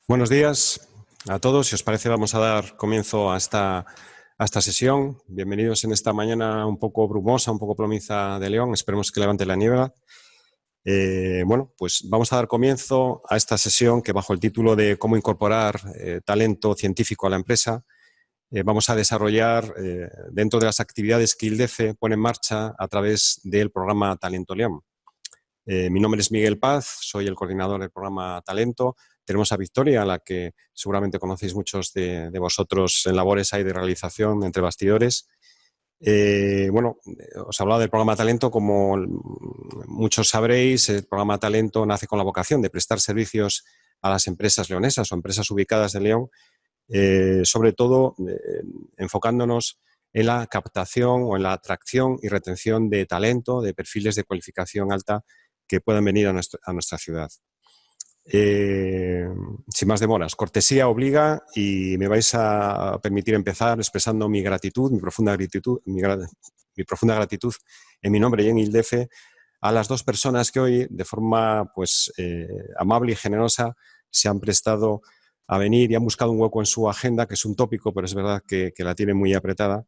Buenos días a todos. Si os parece, vamos a dar comienzo a esta sesión. Bienvenidos en esta mañana un poco brumosa, un poco plomiza de León. Esperemos que levante la niebla. Bueno, pues vamos a dar comienzo a esta sesión que, bajo el título de cómo incorporar talento científico a la empresa, vamos a desarrollar dentro de las actividades que ILDEFE pone en marcha a través del programa Talento León. Mi nombre es Miguel Paz, soy el coordinador del programa Talento. Tenemos a Victoria, a la que seguramente conocéis muchos de vosotros en labores ahí de realización entre bastidores. Bueno, os he hablado del programa Talento. Como muchos sabréis, el programa Talento nace con la vocación de prestar servicios a las empresas leonesas o empresas ubicadas en León, sobre todo enfocándonos en la captación o en la atracción y retención de talento, de perfiles de cualificación alta que puedan venir a nuestra ciudad. Sin más demoras, cortesía obliga, y me vais a permitir empezar expresando mi gratitud, mi profunda gratitud en mi nombre y en ILDEFE a las dos personas que hoy, de forma amable y generosa, se han prestado a venir y han buscado un hueco en su agenda, que es un tópico, pero es verdad que la tienen muy apretada,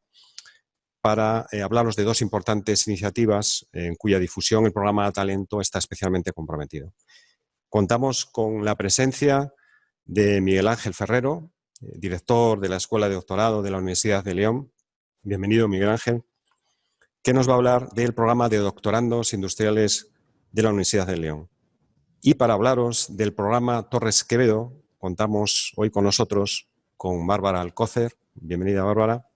para hablaros de dos importantes iniciativas en cuya difusión el programa Talento está especialmente comprometido. Contamos con la presencia de Miguel Ángel Ferrero, director de la Escuela de Doctorado de la Universidad de León. Bienvenido, Miguel Ángel, que nos va a hablar del programa de doctorandos industriales de la Universidad de León. Y para hablaros del programa Torres Quevedo, contamos hoy con nosotros con Bárbara Alcócer. Bienvenida, Bárbara,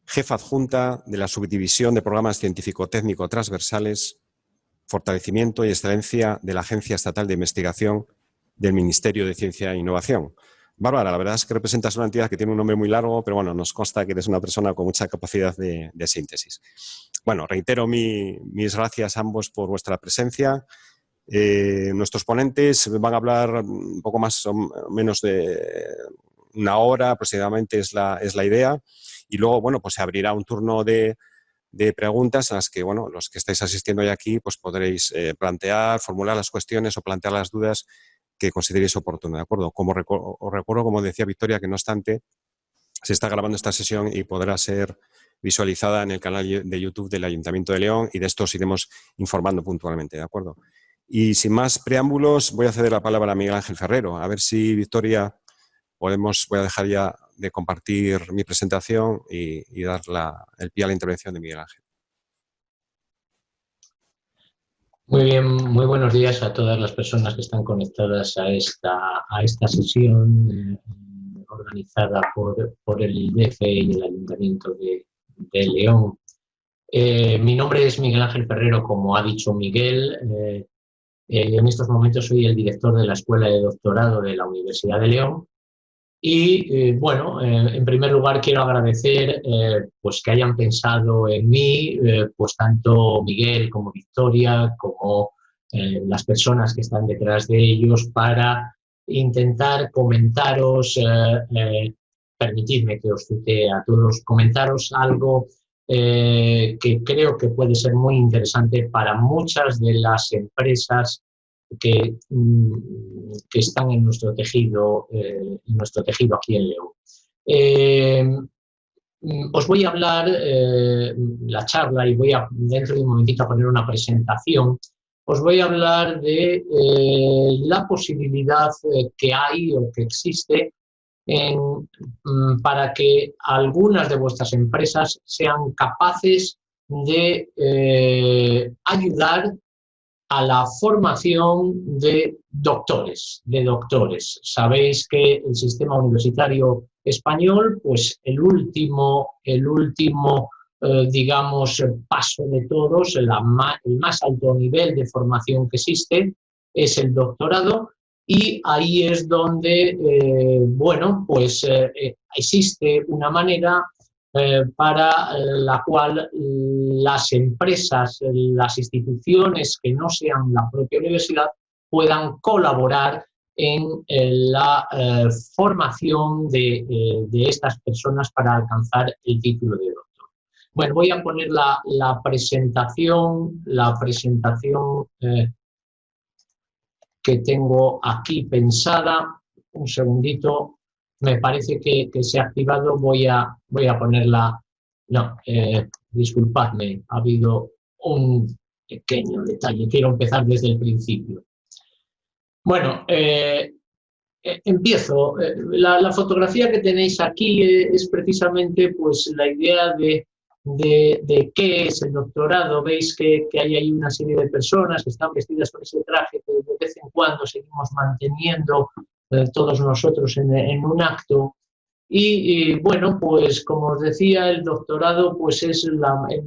jefa adjunta de la Subdivisión de Programas Científico-Técnico Transversales, Fortalecimiento y Excelencia de la Agencia Estatal de Investigación del Ministerio de Ciencia e Innovación. Bárbara, la verdad es que representas una entidad que tiene un nombre muy largo, pero bueno, nos consta que eres una persona con mucha capacidad de síntesis. Bueno, reitero mis gracias a ambos por vuestra presencia. Nuestros ponentes van a hablar un poco más o menos de una hora aproximadamente, es la idea. Y luego, bueno, pues se abrirá un turno de preguntas en las que, bueno, los que estáis asistiendo hoy aquí, pues podréis plantear, formular las cuestiones o plantear las dudas que consideréis oportunas, ¿de acuerdo? Os recuerdo, como decía Victoria, que no obstante, se está grabando esta sesión y podrá ser visualizada en el canal de YouTube del Ayuntamiento de León, y de esto os iremos informando puntualmente, ¿de acuerdo? Y sin más preámbulos, voy a ceder la palabra a Miguel Ángel Ferrero. A ver si, Victoria, voy a dejar ya de compartir mi presentación y dar el pie a la intervención de Miguel Ángel. Muy bien, muy buenos días a todas las personas que están conectadas a esta sesión organizada por el ILDEFE y el Ayuntamiento de León. Mi nombre es Miguel Ángel Ferrero, como ha dicho Miguel. En estos momentos soy el director de la Escuela de Doctorado de la Universidad de León. Y bueno, en primer lugar quiero agradecer pues que hayan pensado en mí, pues tanto Miguel como Victoria, como las personas que están detrás de ellos, para intentar comentaros, permitidme que os cite a todos, comentaros algo que creo que puede ser muy interesante para muchas de las empresas que están en nuestro tejido aquí en León. Os voy a hablar la charla, y voy a dentro de un momentito a poner una presentación. Os voy a hablar de la posibilidad que hay o que existe para que algunas de vuestras empresas sean capaces de ayudar a la formación de doctores. Sabéis que el sistema universitario español, pues el último digamos, paso de todos, el más alto nivel de formación que existe es el doctorado, y ahí es donde, bueno, pues existe una manera para la cual las empresas, las instituciones que no sean la propia universidad, puedan colaborar en la formación de estas personas para alcanzar el título de doctor. Bueno, voy a poner la presentación que tengo aquí pensada. un segundito, me parece que se ha activado, voy a ponerla, no, disculpadme, ha habido un pequeño detalle, quiero empezar desde el principio. Bueno, empiezo. La fotografía que tenéis aquí es precisamente pues, la idea de qué es el doctorado. Veis que hay ahí una serie de personas que están vestidas con ese traje que de vez en cuando seguimos manteniendo todos nosotros en un acto. Y bueno, pues como os decía, el doctorado pues, es el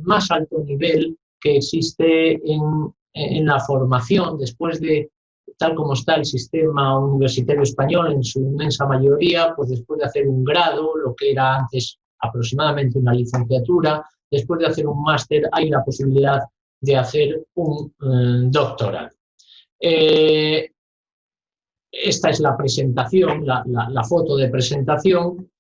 más alto nivel que existe en la formación después de, tal como está el sistema universitario español en su inmensa mayoría, pues después de hacer un grado, lo que era antes aproximadamente una licenciatura, después de hacer un máster hay la posibilidad de hacer un doctorado. Esta es la presentación, la foto de presentación.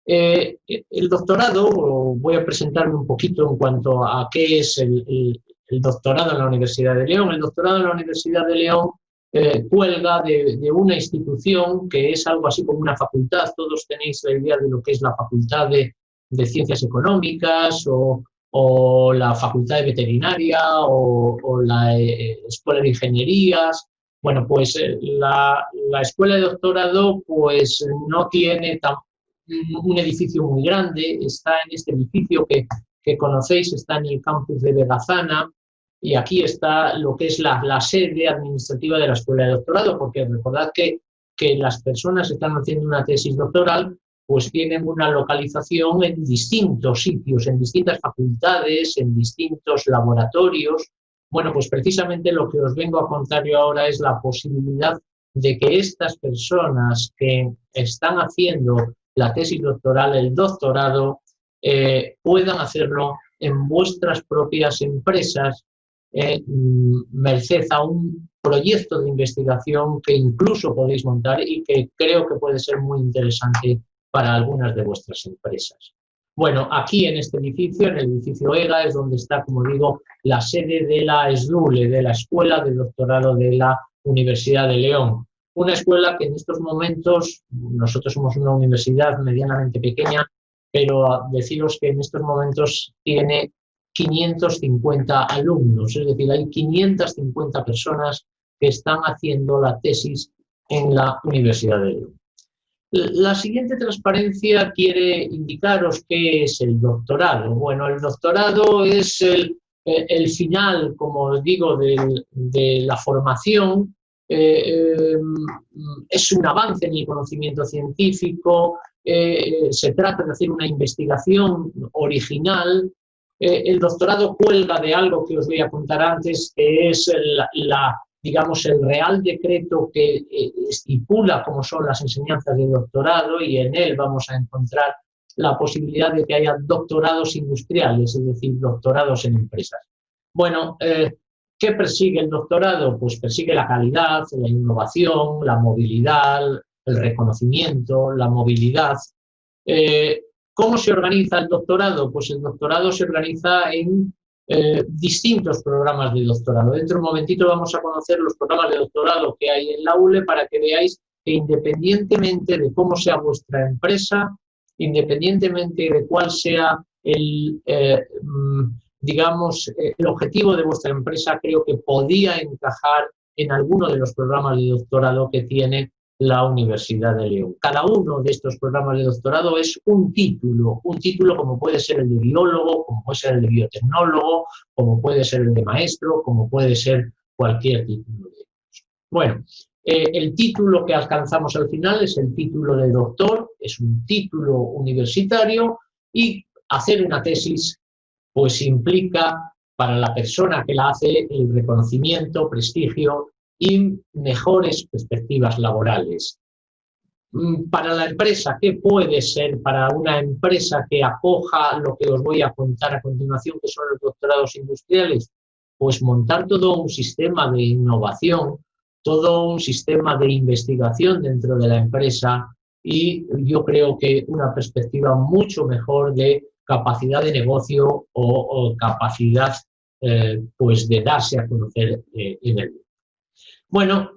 El doctorado, voy a presentarme un poquito en cuanto a qué es el doctorado en la Universidad de León. El doctorado en la Universidad de León cuelga de una institución que es algo así como una facultad. Todos tenéis la idea de lo que es la Facultad de Ciencias Económicas o la Facultad de Veterinaria o la Escuela de Ingenierías. Bueno, pues la Escuela de Doctorado pues no tiene un edificio muy grande, está en este edificio que conocéis, está en el campus de Vegazana, y aquí está lo que es la sede administrativa de la Escuela de Doctorado, porque recordad que las personas que están haciendo una tesis doctoral pues tienen una localización en distintos sitios, en distintas facultades, en distintos laboratorios. Bueno, pues precisamente lo que os vengo a contar yo ahora es la posibilidad de que estas personas que están haciendo la tesis doctoral, el doctorado, puedan hacerlo en vuestras propias empresas, merced a un proyecto de investigación que incluso podéis montar y que creo que puede ser muy interesante para algunas de vuestras empresas. Bueno, aquí en este edificio, en el edificio EGA, es donde está, como digo, la sede de la ESDULE, de la Escuela de Doctorado de la Universidad de León. Una escuela que en estos momentos, nosotros somos una universidad medianamente pequeña, pero deciros que en estos momentos tiene 550 alumnos, es decir, hay 550 personas que están haciendo la tesis en la Universidad de León. La siguiente transparencia quiere indicaros qué es el doctorado. Bueno, el doctorado es el final, como os digo, de la formación. Es un avance en el conocimiento científico, se trata de hacer una investigación original. El doctorado cuelga de algo que os voy a contar antes, que es digamos, el Real Decreto que estipula cómo son las enseñanzas de doctorado, y en él vamos a encontrar la posibilidad de que haya doctorados industriales, es decir, doctorados en empresas. Bueno, ¿qué persigue el doctorado? Pues persigue la calidad, la innovación, la movilidad, el reconocimiento, la movilidad. ¿Cómo se organiza el doctorado? Pues el doctorado se organiza en distintos programas de doctorado. Dentro de un momentito vamos a conocer los programas de doctorado que hay en la ULE para que veáis que independientemente de cómo sea vuestra empresa, independientemente de cuál sea digamos, el objetivo de vuestra empresa, creo que podía encajar en alguno de los programas de doctorado que tiene la Universidad de León. Cada uno de estos programas de doctorado es un título como puede ser el de biólogo, como puede ser el de biotecnólogo, como puede ser el de maestro, como puede ser cualquier título de ellos. Bueno, el título que alcanzamos al final es el título de doctor, es un título universitario, y hacer una tesis pues implica para la persona que la hace el reconocimiento, prestigio y mejores perspectivas laborales. Para la empresa, ¿qué puede ser para una empresa que acoja lo que os voy a contar a continuación, que son los doctorados industriales? Pues montar todo un sistema de innovación, todo un sistema de investigación dentro de la empresa, y yo creo que una perspectiva mucho mejor de capacidad de negocio o capacidad pues de darse a conocer en el mundo. Bueno,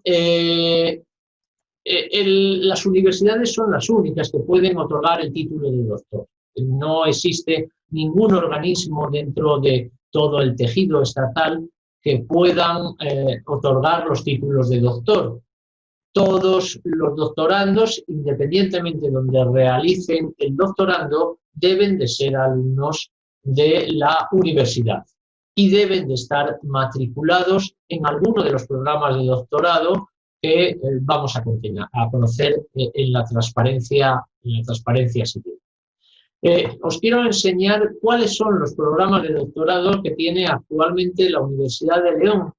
las universidades son las únicas que pueden otorgar el título de doctor. No existe ningún organismo dentro de todo el tejido estatal que puedan otorgar los títulos de doctor. Todos los doctorandos, independientemente de donde realicen el doctorando, deben de ser alumnos de la universidad y deben de estar matriculados en alguno de los programas de doctorado que vamos a conocer en la transparencia siguiente. Os quiero enseñar cuáles son los programas de doctorado que tiene actualmente la Universidad de León.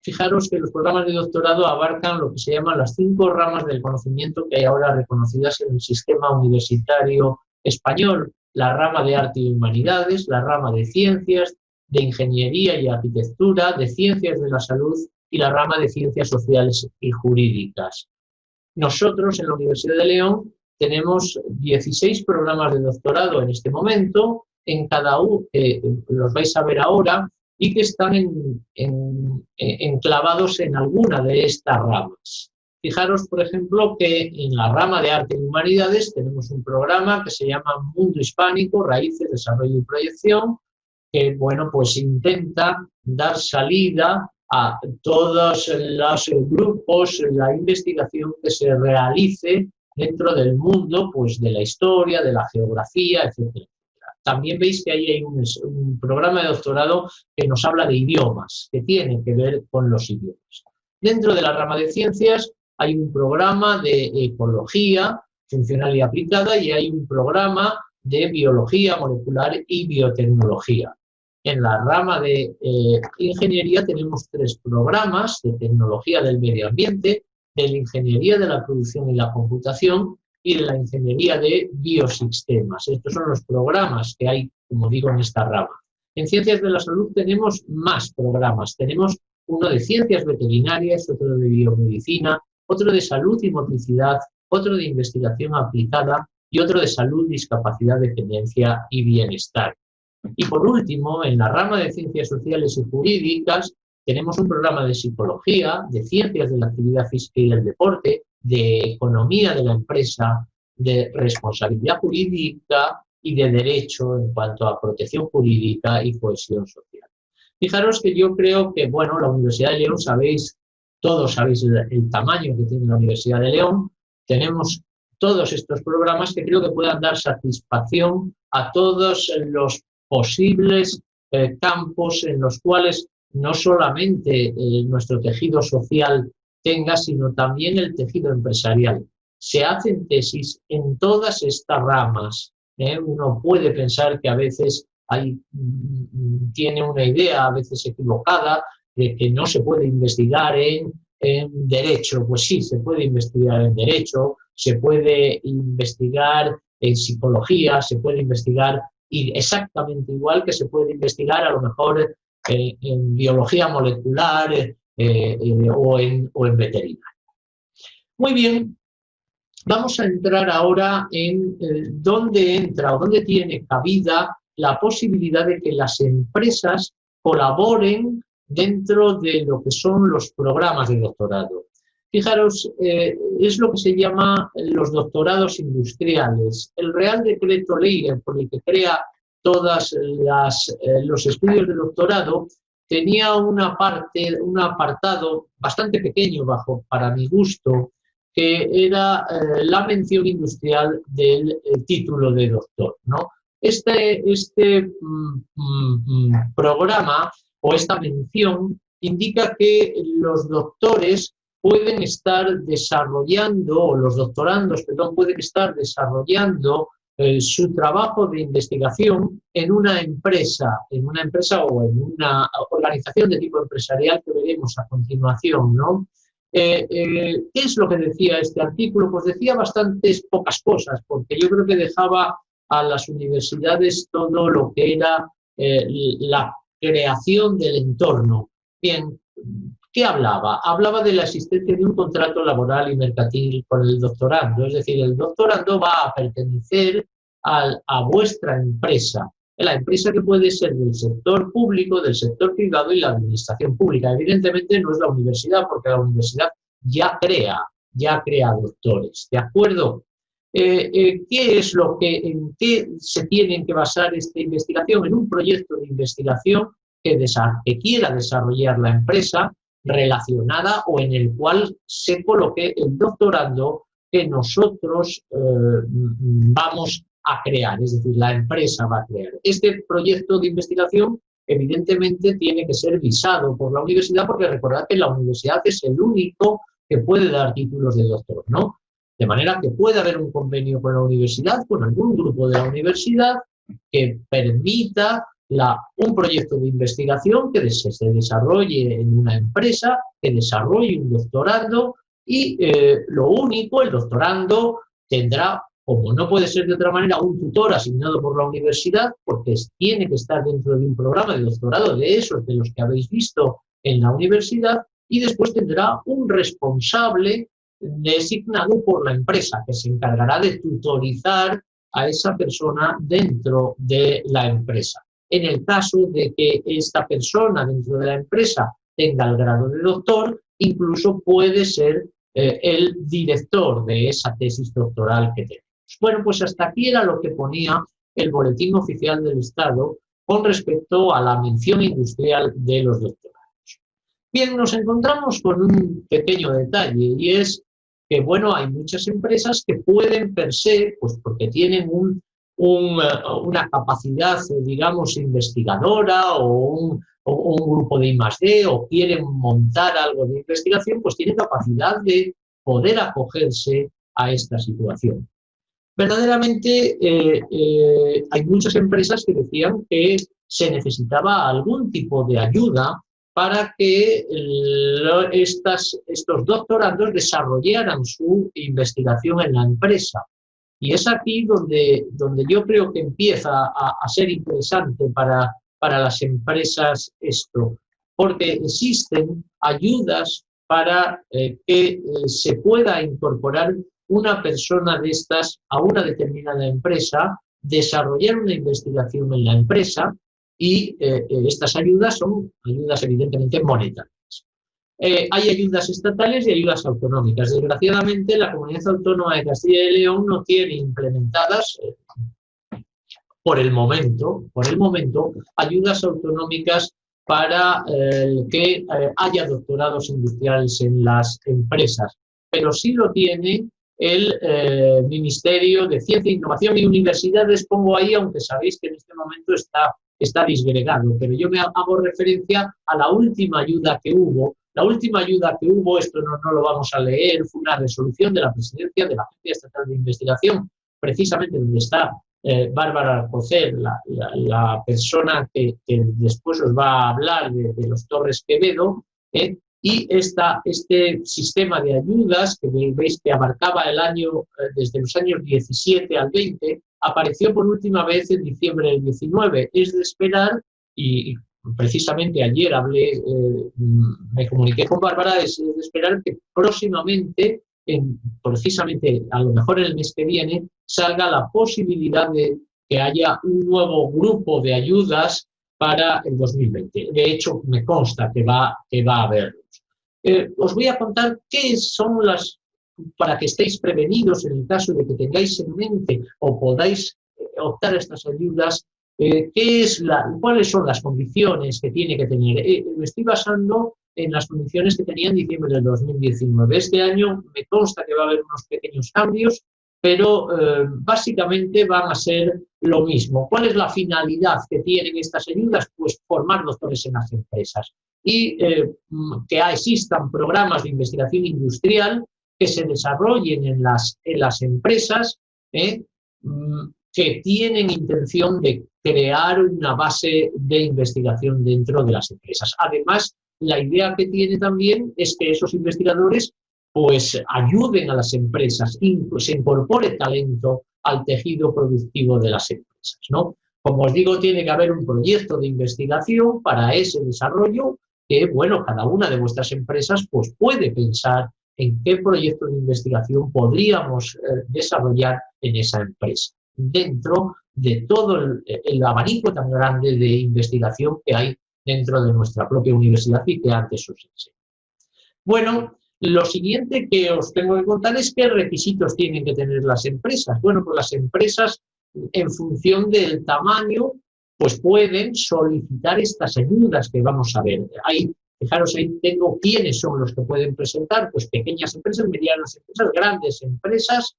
Fijaros que los programas de doctorado abarcan lo que se llaman las 5 ramas del conocimiento que hay ahora reconocidas en el sistema universitario español: la rama de arte y humanidades, la rama de ciencias, de ingeniería y arquitectura, de ciencias de la salud y la rama de ciencias sociales y jurídicas. Nosotros en la Universidad de León tenemos 16 programas de doctorado en este momento, en cada uno, los vais a ver ahora, y que están enclavados en alguna de estas ramas. Fijaros, por ejemplo, que en la rama de arte y humanidades tenemos un programa que se llama Mundo Hispánico, Raíces, Desarrollo y Proyección, que, bueno, pues intenta dar salida a todos los grupos, la investigación que se realice dentro del mundo, pues, de la historia, de la geografía, etc. También veis que ahí hay un programa de doctorado que nos habla de idiomas, que tiene que ver con los idiomas. Dentro de la rama de ciencias hay un programa de ecología funcional y aplicada, y hay un programa de biología molecular y biotecnología. En la rama de ingeniería tenemos 3 programas: de tecnología del medio ambiente, de la ingeniería de la producción y la computación, y de la ingeniería de biosistemas. Estos son los programas que hay, como digo, en esta rama. En ciencias de la salud tenemos más programas. Tenemos uno de ciencias veterinarias, otro de biomedicina, otro de salud y motricidad, otro de investigación aplicada y otro de salud, discapacidad, dependencia y bienestar. Y por último, en la rama de ciencias sociales y jurídicas, tenemos un programa de psicología, de ciencias de la actividad física y del deporte, de economía de la empresa, de responsabilidad jurídica y de derecho en cuanto a protección jurídica y cohesión social. Fijaros que yo creo que, bueno, la Universidad de León, todos sabéis el tamaño que tiene la Universidad de León. Tenemos todos estos programas que creo que puedan dar satisfacción a todos los posibles campos en los cuales no solamente nuestro tejido social tenga, sino también el tejido empresarial. Se hacen tesis en todas estas ramas. Uno puede pensar que a veces tiene una idea, a veces equivocada, de que no se puede investigar en derecho. Pues sí, se puede investigar en derecho, se puede investigar en psicología, se puede investigar exactamente igual que se puede investigar a lo mejor en biología molecular o en veterinaria. Muy bien, vamos a entrar ahora en dónde entra o dónde tiene cabida la posibilidad de que las empresas colaboren dentro de lo que son los programas de doctorado. Fijaros, es lo que se llama los doctorados industriales. El Real Decreto Ley por el que crea todos los estudios de doctorado tenía un apartado bastante pequeño, para mi gusto, que era la mención industrial del título de doctor, ¿no? Este programa o esta mención indica que los doctores pueden estar desarrollando, o los doctorandos, perdón, pueden estar desarrollando su trabajo de investigación en una empresa o en una organización de tipo empresarial que veremos a continuación, ¿no? ¿Qué es lo que decía este artículo? Pues decía bastantes pocas cosas, porque yo creo que dejaba a las universidades todo lo que era la creación del entorno. Bien, ¿qué hablaba? Hablaba de la existencia de un contrato laboral y mercantil con el doctorando, es decir, el doctorando va a pertenecer a vuestra empresa, la empresa que puede ser del sector público, del sector privado y la administración pública. Evidentemente no es la universidad, porque la universidad ya crea ya crea doctores, ¿de acuerdo? ¿Qué es en qué se tiene que basar esta investigación? En un proyecto de investigación que quiera desarrollar la empresa relacionada o en el cual se coloque el doctorando que nosotros vamos a crear, es decir, la empresa va a crear. Este proyecto de investigación evidentemente tiene que ser visado por la universidad, porque recordad que la universidad es el único que puede dar títulos de doctor, ¿no? De manera que puede haber un convenio con la universidad, con algún grupo de la universidad, que permita un proyecto de investigación que se desarrolle en una empresa, que desarrolle un doctorando y lo único, el doctorando tendrá, como no puede ser de otra manera, un tutor asignado por la universidad, porque tiene que estar dentro de un programa de doctorado de esos de los que habéis visto en la universidad, y después tendrá un responsable designado por la empresa que se encargará de tutorizar a esa persona dentro de la empresa. En el caso de que esta persona dentro de la empresa tenga el grado de doctor, incluso puede ser el director de esa tesis doctoral que tenemos. Bueno, pues hasta aquí era lo que ponía el Boletín Oficial del Estado con respecto a la mención industrial de los doctorados. Bien, nos encontramos con un pequeño detalle, y es que, bueno, hay muchas empresas que pueden per se, pues porque tienen una capacidad, digamos, investigadora o un grupo de I+D, o quieren montar algo de investigación, pues tienen capacidad de poder acogerse a esta situación. Verdaderamente hay muchas empresas que decían que se necesitaba algún tipo de ayuda para que estos doctorandos desarrollaran su investigación en la empresa. Y es aquí donde yo creo que empieza a ser interesante para las empresas esto, porque existen ayudas para que se pueda incorporar una persona de estas a una determinada empresa, desarrollar una investigación en la empresa, y estas ayudas son ayudas evidentemente monetarias. Hay ayudas estatales y ayudas autonómicas. Desgraciadamente, la Comunidad Autónoma de Castilla y León no tiene implementadas, por el momento, ayudas autonómicas para que haya doctorados industriales en las empresas, pero sí lo tiene el Ministerio de Ciencia, Innovación y Universidades. Pongo ahí, aunque sabéis que en este momento está disgregado, pero yo me hago referencia a la última ayuda que hubo. La última ayuda que hubo, esto no lo vamos a leer, fue una resolución de la presidencia de la Agencia Estatal de Investigación, precisamente donde está Bárbara Alcocer, la persona que después os va a hablar de los Torres Quevedo, y este sistema de ayudas, que veis que abarcaba desde los años 17 al 20, apareció por última vez en diciembre del 19. Es de esperar, y precisamente ayer me comuniqué con Bárbara, es de esperar que próximamente, precisamente a lo mejor en el mes que viene, salga la posibilidad de que haya un nuevo grupo de ayudas para el 2020. De hecho, me consta que va a haberlos. Os voy a contar qué son para que estéis prevenidos en el caso de que tengáis en mente o podáis optar a estas ayudas. ¿Cuáles son las condiciones que tiene que tener? Me estoy basando en las condiciones que tenía en diciembre del 2019. Este año me consta que va a haber unos pequeños cambios, pero básicamente van a ser lo mismo. ¿Cuál es la finalidad que tienen estas ayudas? Pues formar doctores en las empresas, y que existan programas de investigación industrial que se desarrollen en las empresas, que tienen intención de crear una base de investigación dentro de las empresas. Además, la idea que tiene también es que esos investigadores pues ayuden a las empresas, se incorpore talento al tejido productivo de las empresas, ¿no? Como os digo, tiene que haber un proyecto de investigación para ese desarrollo que, bueno, cada una de vuestras empresas pues puede pensar en qué proyecto de investigación podríamos desarrollar en esa empresa, dentro de todo el abanico tan grande de investigación que hay dentro de nuestra propia universidad y que antes os enseñé. Bueno, Lo siguiente que os tengo que contar es qué requisitos tienen que tener las empresas. Bueno, pues las empresas, en función del tamaño, pues pueden solicitar estas ayudas que vamos a ver. Fijaros, ahí tengo quiénes son los que pueden presentar, pues pequeñas empresas, medianas empresas, grandes empresas,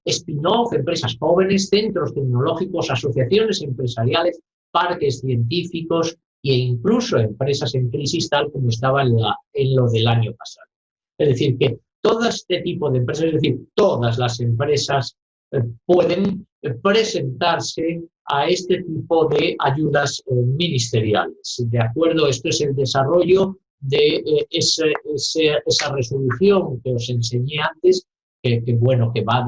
spin-off, empresas jóvenes, centros tecnológicos, asociaciones empresariales, parques científicos e incluso empresas en crisis, tal como estaba en lo del año pasado. Es decir, que todo este tipo de empresas, es decir, todas las empresas pueden presentarse a este tipo de ayudas ministeriales. ¿De acuerdo? Esto es el desarrollo de esa resolución que os enseñé antes, que va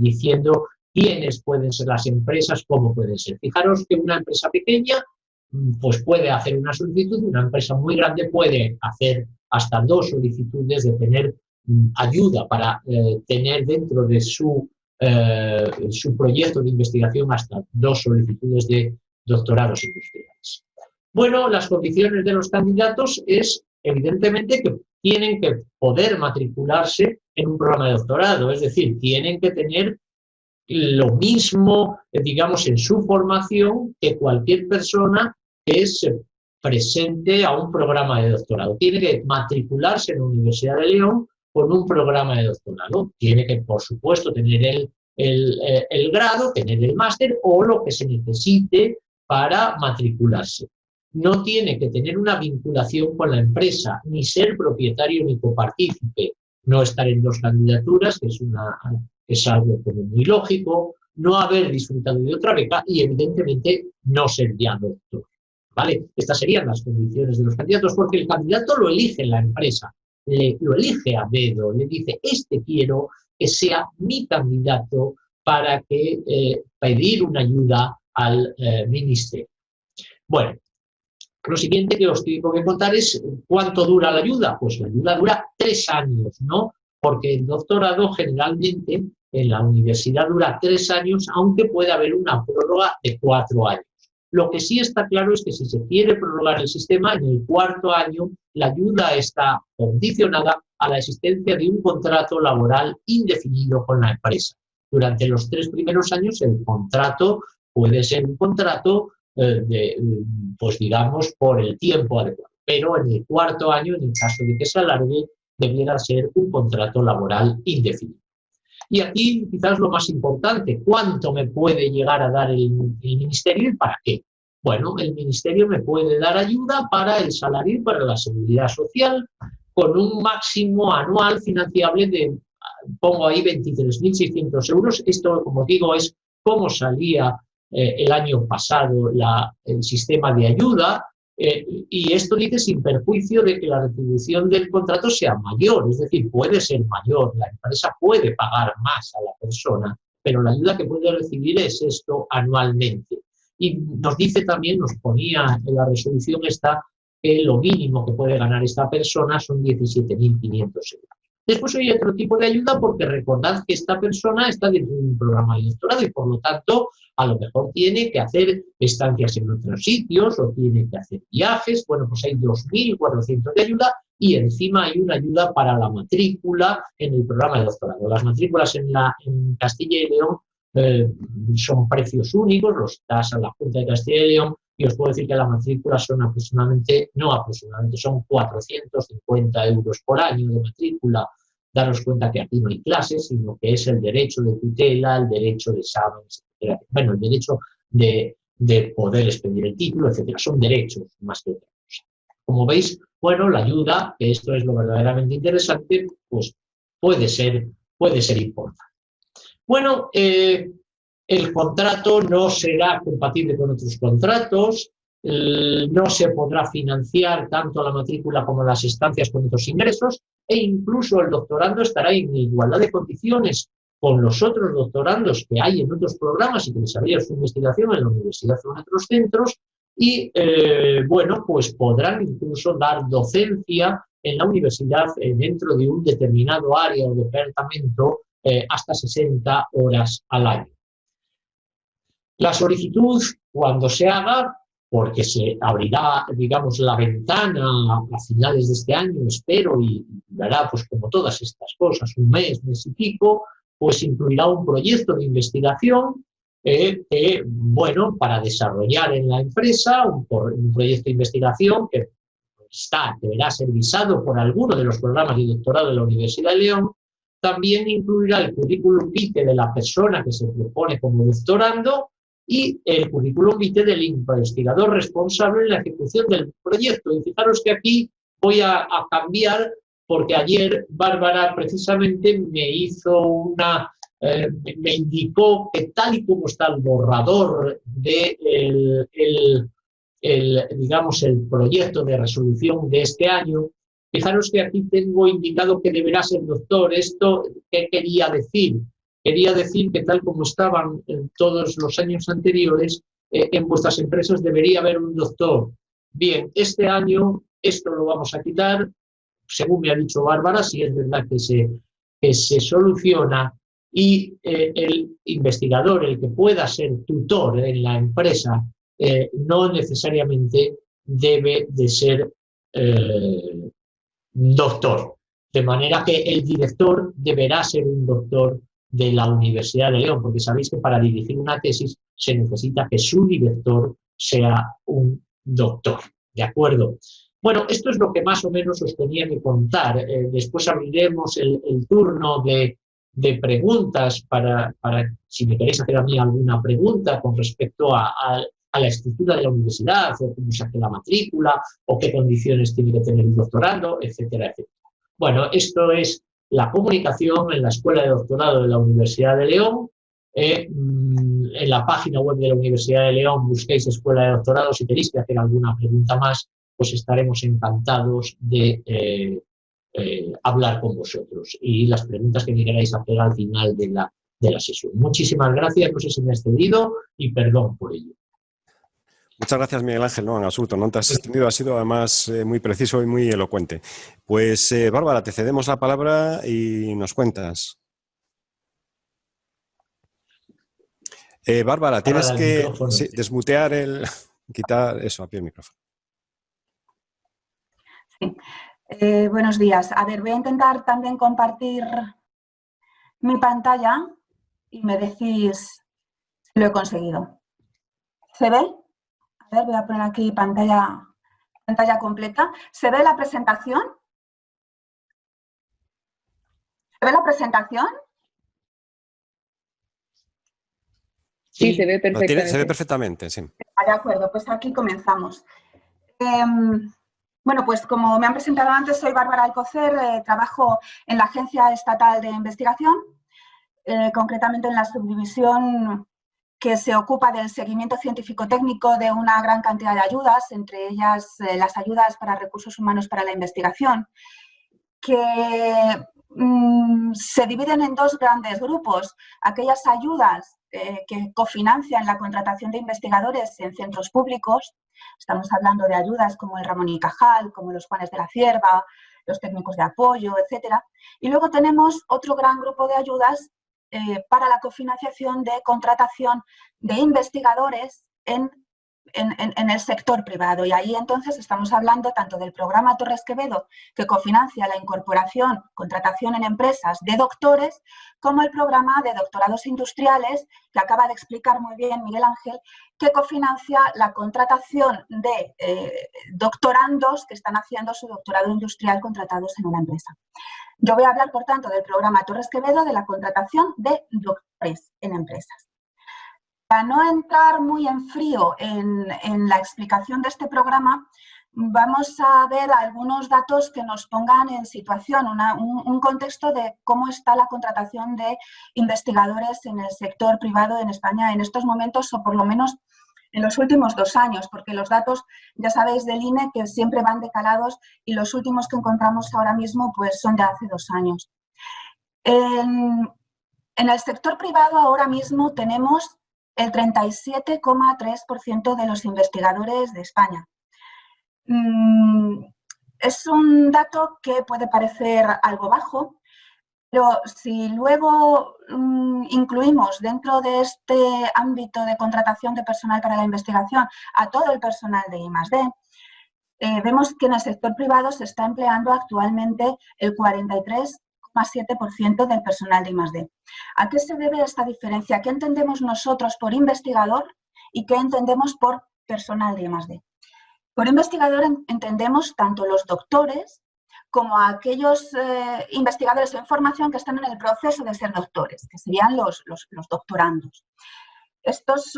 diciendo quiénes pueden ser las empresas, cómo pueden ser. Fijaros que una empresa pequeña pues puede hacer una solicitud, una empresa muy grande puede hacer hasta 2 solicitudes de tener ayuda para tener dentro de su proyecto de investigación hasta 2 solicitudes de doctorados industriales. Bueno, las condiciones de los candidatos es evidentemente que tienen que poder matricularse en un programa de doctorado, es decir, tienen que tener lo mismo, digamos, en su formación que cualquier persona que se presente a un programa de doctorado. Tiene que matricularse en la Universidad de León con un programa de doctorado. Tiene que, por supuesto, tener el grado, tener el máster o lo que se necesite para matricularse. No tiene que tener una vinculación con la empresa, ni ser propietario ni copartícipe, no estar en 2 candidaturas, que es algo como muy lógico, no haber disfrutado de otra beca y, evidentemente, no ser ya doctor. ¿Vale? Estas serían las condiciones de los candidatos, porque el candidato lo elige la empresa, lo elige a dedo, le dice, quiero que sea mi candidato para pedir una ayuda al ministerio. Bueno, lo siguiente que os tengo que contar es cuánto dura la ayuda. Pues la ayuda dura 3 años, ¿no? Porque el doctorado generalmente en la universidad dura 3 años, aunque puede haber una prórroga de 4 años. Lo que sí está claro es que si se quiere prorrogar el sistema, en el 4º año la ayuda está condicionada a la existencia de un contrato laboral indefinido con la empresa. Durante los 3 primeros años el contrato puede ser un contrato pues digamos, por el tiempo adecuado. Pero en el 4º año, en el caso de que se alargue, debiera ser un contrato laboral indefinido. Y aquí quizás lo más importante, ¿cuánto me puede llegar a dar el ministerio y para qué? Bueno, el ministerio me puede dar ayuda para el salario y para la seguridad social, con un máximo anual financiable de, pongo ahí 23.600 euros. Esto, como digo, es cómo salía el año pasado el sistema de ayuda, y esto dice sin perjuicio de que la retribución del contrato sea mayor, es decir, puede ser mayor, la empresa puede pagar más a la persona, pero la ayuda que puede recibir es esto anualmente. Y nos dice también, nos ponía en la resolución esta, que lo mínimo que puede ganar esta persona son 17.500 euros. Después hay otro tipo de ayuda porque recordad que esta persona está dentro de un programa de doctorado y por lo tanto a lo mejor tiene que hacer estancias en otros sitios o tiene que hacer viajes. Bueno, pues hay 2.400 de ayuda y encima hay una ayuda para la matrícula en el programa de doctorado. Las matrículas en Castilla y León son precios únicos, los tasa la Junta de Castilla y León, y os puedo decir que las matrículas son son 450 euros por año de matrícula. Daros cuenta que aquí no hay clases, sino que es el derecho de tutela, el derecho de exámenes, etc. Bueno, el derecho de poder expedir el título, etc. Son derechos más que otra cosa. Como veis, bueno, la ayuda, que esto es lo verdaderamente interesante, pues puede ser importante. Bueno, el contrato no será compatible con otros contratos, no se podrá financiar tanto la matrícula como las estancias con otros ingresos, e incluso el doctorando estará en igualdad de condiciones con los otros doctorandos que hay en otros programas y que desarrollan su investigación en la universidad o en otros centros, y bueno, pues podrán incluso dar docencia en la universidad dentro de un determinado área o departamento hasta 60 horas al año. La solicitud, cuando se haga, porque se abrirá, digamos, la ventana a finales de este año, espero, y dará, pues como todas estas cosas, un mes y pico, pues incluirá un proyecto de investigación bueno, para desarrollar en la empresa un proyecto de investigación que deberá ser visado por alguno de los programas de doctorado de la Universidad de León. También incluirá el currículum vitae de la persona que se propone como doctorando y el currículum vitae del investigador responsable en la ejecución del proyecto. Y fijaros que aquí voy a cambiar, porque ayer Bárbara precisamente me hizo me indicó que tal y como está el borrador de digamos, el proyecto de resolución de este año, fijaros que aquí tengo indicado que deberá ser doctor. ¿Esto qué quería decir? Quería decir que tal como estaban en todos los años anteriores, en vuestras empresas debería haber un doctor. Bien, este año esto lo vamos a quitar, según me ha dicho Bárbara, si es verdad que se soluciona, y el investigador, el que pueda ser tutor en la empresa, no necesariamente debe de ser doctor. De manera que el director deberá ser un doctor de la Universidad de León, porque sabéis que para dirigir una tesis se necesita que su director sea un doctor. ¿De acuerdo? Bueno, esto es lo que más o menos os tenía que contar. Después abriremos el turno de preguntas para si me queréis hacer a mí alguna pregunta con respecto a la estructura de la universidad, o cómo se hace la matrícula, o qué condiciones tiene que tener el doctorando, etcétera, etcétera. Bueno, esto es la comunicación en la Escuela de Doctorado de la Universidad de León. En la página web de la Universidad de León busquéis Escuela de Doctorado. Si queréis que hacer alguna pregunta más, pues estaremos encantados de hablar con vosotros. Y las preguntas que me queráis hacer al final de la sesión. Muchísimas gracias, no sé si me he excedido y perdón por ello. Muchas gracias, Miguel Ángel. No, en absoluto, no te has extendido, ha sido además muy preciso y muy elocuente. Pues, Bárbara, te cedemos la palabra y nos cuentas. Bárbara, tienes que desmutear quitar eso, aquí el micrófono. Sí. Buenos días. A ver, voy a intentar también compartir mi pantalla y me decís si lo he conseguido. ¿Se ve? A ver, voy a poner aquí pantalla completa. ¿Se ve la presentación? ¿Se ve la presentación? Sí, se ve perfectamente. Se ve perfectamente, sí. De acuerdo, pues aquí comenzamos. Bueno, pues como me han presentado antes, soy Bárbara Alcocer, trabajo en la Agencia Estatal de Investigación, concretamente en la subdivisión que se ocupa del seguimiento científico-técnico de una gran cantidad de ayudas, entre ellas las ayudas para recursos humanos para la investigación, que se dividen en dos grandes grupos: aquellas ayudas que cofinancian la contratación de investigadores en centros públicos. Estamos hablando de ayudas como el Ramón y Cajal, como los Juanes de la Cierva, los técnicos de apoyo, etcétera. Y luego tenemos otro gran grupo de ayudas para la cofinanciación de contratación de investigadores en el sector privado. Y ahí entonces estamos hablando tanto del programa Torres Quevedo, que cofinancia la incorporación, contratación en empresas de doctores, como el programa de doctorados industriales, que acaba de explicar muy bien Miguel Ángel, que cofinancia la contratación de doctorandos que están haciendo su doctorado industrial contratados en una empresa. Yo voy a hablar, por tanto, del programa Torres Quevedo, de la contratación de doctores en empresas. Para no entrar muy en frío en la explicación de este programa, vamos a ver algunos datos que nos pongan en situación, un contexto de cómo está la contratación de investigadores en el sector privado en España en estos momentos, o por lo menos en los últimos 2 años, porque los datos, ya sabéis, del INE, que siempre van decalados, y los últimos que encontramos ahora mismo pues son de hace 2 años. En el sector privado ahora mismo tenemos el 37,3% de los investigadores de España. Es un dato que puede parecer algo bajo, Pero si luego incluimos dentro de este ámbito de contratación de personal para la investigación a todo el personal de I+D, vemos que en el sector privado se está empleando actualmente el 43,7% del personal de I+D. ¿A qué se debe esta diferencia? ¿Qué entendemos nosotros por investigador y qué entendemos por personal de I+D? Por investigador entendemos tanto los doctores como a aquellos investigadores en formación que están en el proceso de ser doctores, que serían los doctorandos. Esto es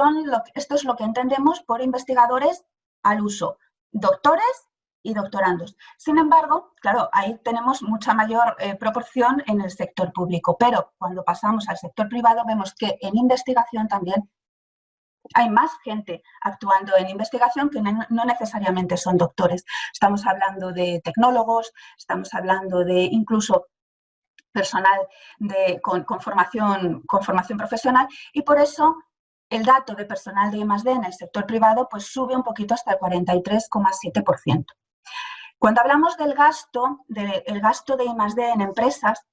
lo que entendemos por investigadores al uso, doctores y doctorandos. Sin embargo, claro, ahí tenemos mucha mayor proporción en el sector público, pero cuando pasamos al sector privado vemos que en investigación también hay más gente actuando en investigación que no necesariamente son doctores. Estamos hablando de tecnólogos, estamos hablando de incluso personal con formación profesional, y por eso el dato de personal de I+D en el sector privado pues sube un poquito hasta el 43,7%. Cuando hablamos del gasto de I+D en empresas,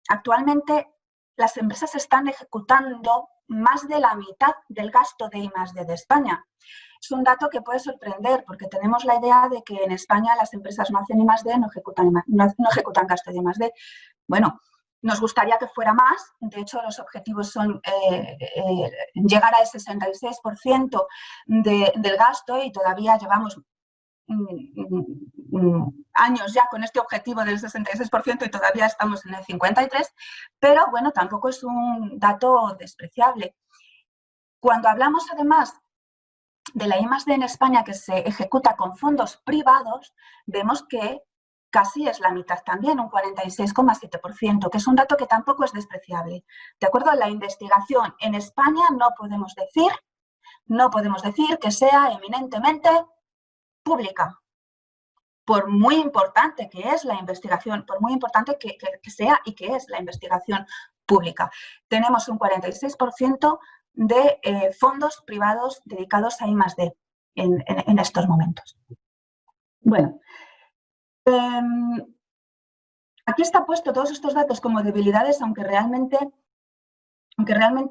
actualmente las empresas están ejecutando más de la mitad del gasto de I+D de España. Es un dato que puede sorprender porque tenemos la idea de que en España las empresas no hacen I+D, no ejecutan gasto de I+D. Bueno, nos gustaría que fuera más. De hecho, los objetivos son llegar al 66% del gasto y todavía llevamos años ya con este objetivo del 66% y todavía estamos en el 53%, pero bueno, tampoco es un dato despreciable. Cuando hablamos además de la I+D en España que se ejecuta con fondos privados, vemos que casi es la mitad también, un 46,7%, que es un dato que tampoco es despreciable. De acuerdo a la investigación en España no podemos decir que sea eminentemente pública, por muy importante que es la investigación, por muy importante que sea y que es la investigación pública. Tenemos un 46% de fondos privados dedicados a I+D en estos momentos. Bueno, aquí está puesto todos estos datos como debilidades, aunque realmente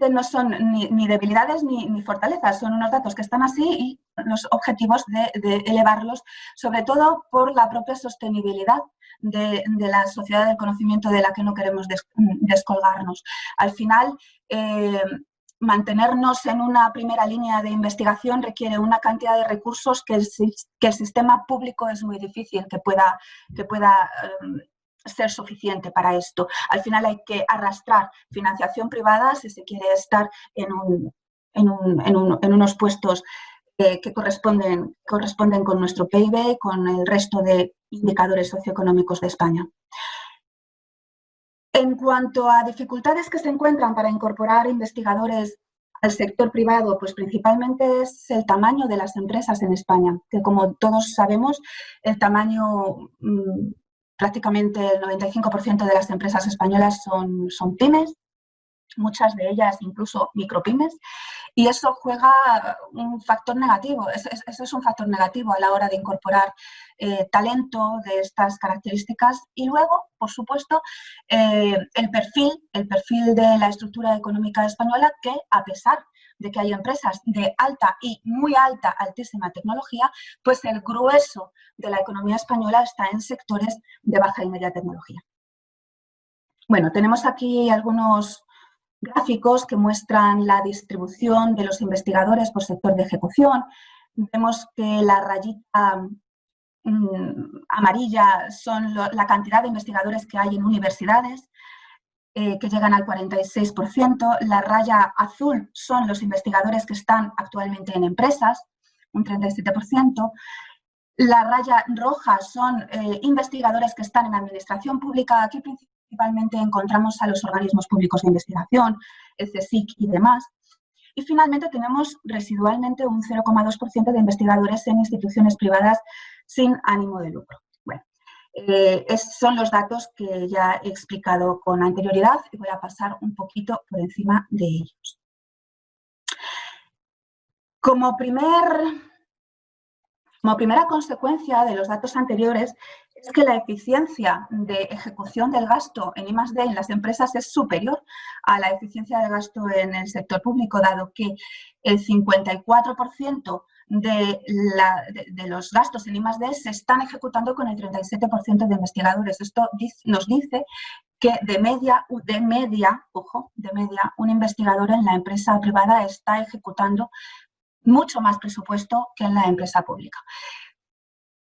no son ni debilidades ni fortalezas, son unos datos que están así y los objetivos de elevarlos, sobre todo por la propia sostenibilidad de la sociedad del conocimiento de la que no queremos descolgarnos. Al final, mantenernos en una primera línea de investigación requiere una cantidad de recursos que el sistema público es muy difícil que pueda ser suficiente para esto. Al final hay que arrastrar financiación privada si se quiere estar en unos puestos que corresponden con nuestro PIB y con el resto de indicadores socioeconómicos de España. En cuanto a dificultades que se encuentran para incorporar investigadores al sector privado, pues principalmente es el tamaño de las empresas en España, que como todos sabemos, el tamaño prácticamente el 95% de las empresas españolas son pymes, muchas de ellas incluso micropymes, y eso juega un factor negativo, eso es un factor negativo a la hora de incorporar talento de estas características. Y luego, por supuesto, el perfil de la estructura económica española, que a pesar de que hay empresas de alta y muy alta, altísima tecnología, pues el grueso de la economía española está en sectores de baja y media tecnología. Bueno, tenemos aquí algunos gráficos que muestran la distribución de los investigadores por sector de ejecución. Vemos que la rayita amarilla son la cantidad de investigadores que hay en universidades, que llegan al 46%. La raya azul son los investigadores que están actualmente en empresas, un 37%. La raya roja son investigadores que están en administración pública. Aquí principalmente encontramos a los organismos públicos de investigación, el CSIC y demás. Y finalmente tenemos residualmente un 0,2% de investigadores en instituciones privadas sin ánimo de lucro. Bueno, son los datos que ya he explicado con anterioridad y voy a pasar un poquito por encima de ellos. Como primera consecuencia de los datos anteriores, es que la eficiencia de ejecución del gasto en I+D en las empresas es superior a la eficiencia del gasto en el sector público, dado que el 54% de los gastos en I+D se están ejecutando con el 37% de investigadores. Esto nos dice que de media, un investigador en la empresa privada está ejecutando mucho más presupuesto que en la empresa pública.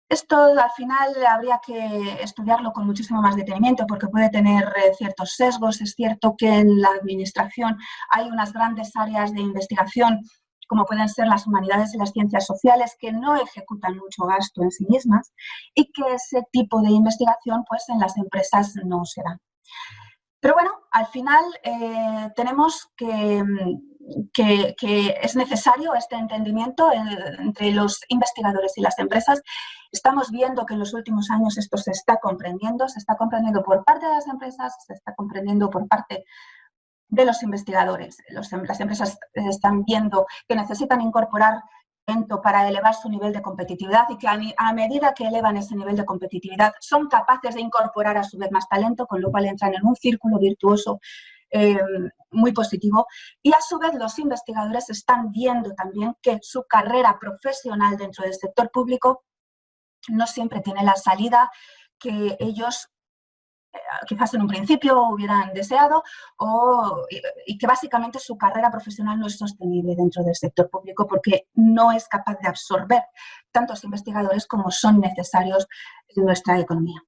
Esto al final habría que estudiarlo con muchísimo más detenimiento porque puede tener ciertos sesgos. Es cierto que en la administración hay unas grandes áreas de investigación, como pueden ser las humanidades y las ciencias sociales, que no ejecutan mucho gasto en sí mismas y que ese tipo de investigación pues, en las empresas no se da. Pero bueno, al final tenemos que es necesario este entendimiento entre los investigadores y las empresas. Estamos viendo que en los últimos años esto se está comprendiendo por parte de las empresas, se está comprendiendo por parte de los investigadores. Las empresas están viendo que necesitan incorporar talento para elevar su nivel de competitividad y que a medida que elevan ese nivel de competitividad son capaces de incorporar a su vez más talento, con lo cual entran en un círculo virtuoso muy positivo. Y a su vez los investigadores están viendo también que su carrera profesional dentro del sector público no siempre tiene la salida que ellos quizás en un principio hubieran deseado y que básicamente su carrera profesional no es sostenible dentro del sector público porque no es capaz de absorber tantos investigadores como son necesarios en nuestra economía.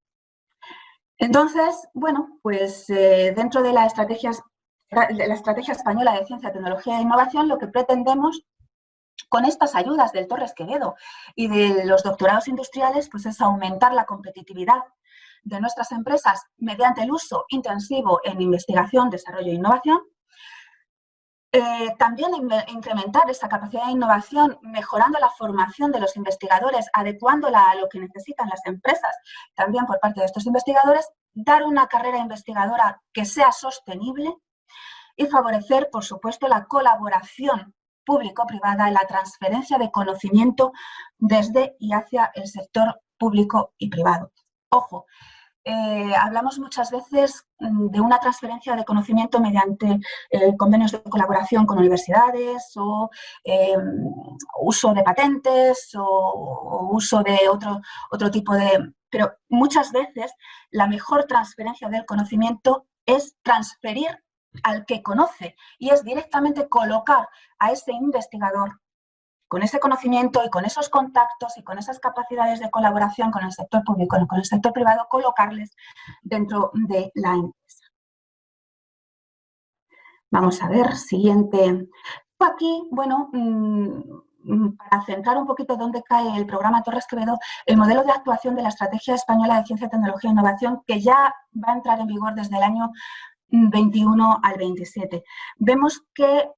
Entonces, bueno, pues dentro de la estrategia española de ciencia, tecnología e innovación, lo que pretendemos con estas ayudas del Torres Quevedo y de los doctorados industriales, pues es aumentar la competitividad de nuestras empresas mediante el uso intensivo en investigación, desarrollo e innovación. También incrementar esa capacidad de innovación, mejorando la formación de los investigadores, adecuándola a lo que necesitan las empresas, también por parte de estos investigadores, dar una carrera investigadora que sea sostenible y favorecer, por supuesto, la colaboración público-privada y la transferencia de conocimiento desde y hacia el sector público y privado. Ojo, hablamos muchas veces de una transferencia de conocimiento mediante convenios de colaboración con universidades o uso de patentes o uso de otro tipo de... Pero muchas veces la mejor transferencia del conocimiento es transferir al que conoce y es directamente colocar a ese investigador con ese conocimiento y con esos contactos y con esas capacidades de colaboración con el sector público y con el sector privado, colocarles dentro de la empresa. Vamos a ver, siguiente. Aquí, bueno, para centrar un poquito dónde cae el programa Torres Quevedo, el modelo de actuación de la Estrategia Española de Ciencia, Tecnología e Innovación, que ya va a entrar en vigor desde el año 21 al 27. Vemos que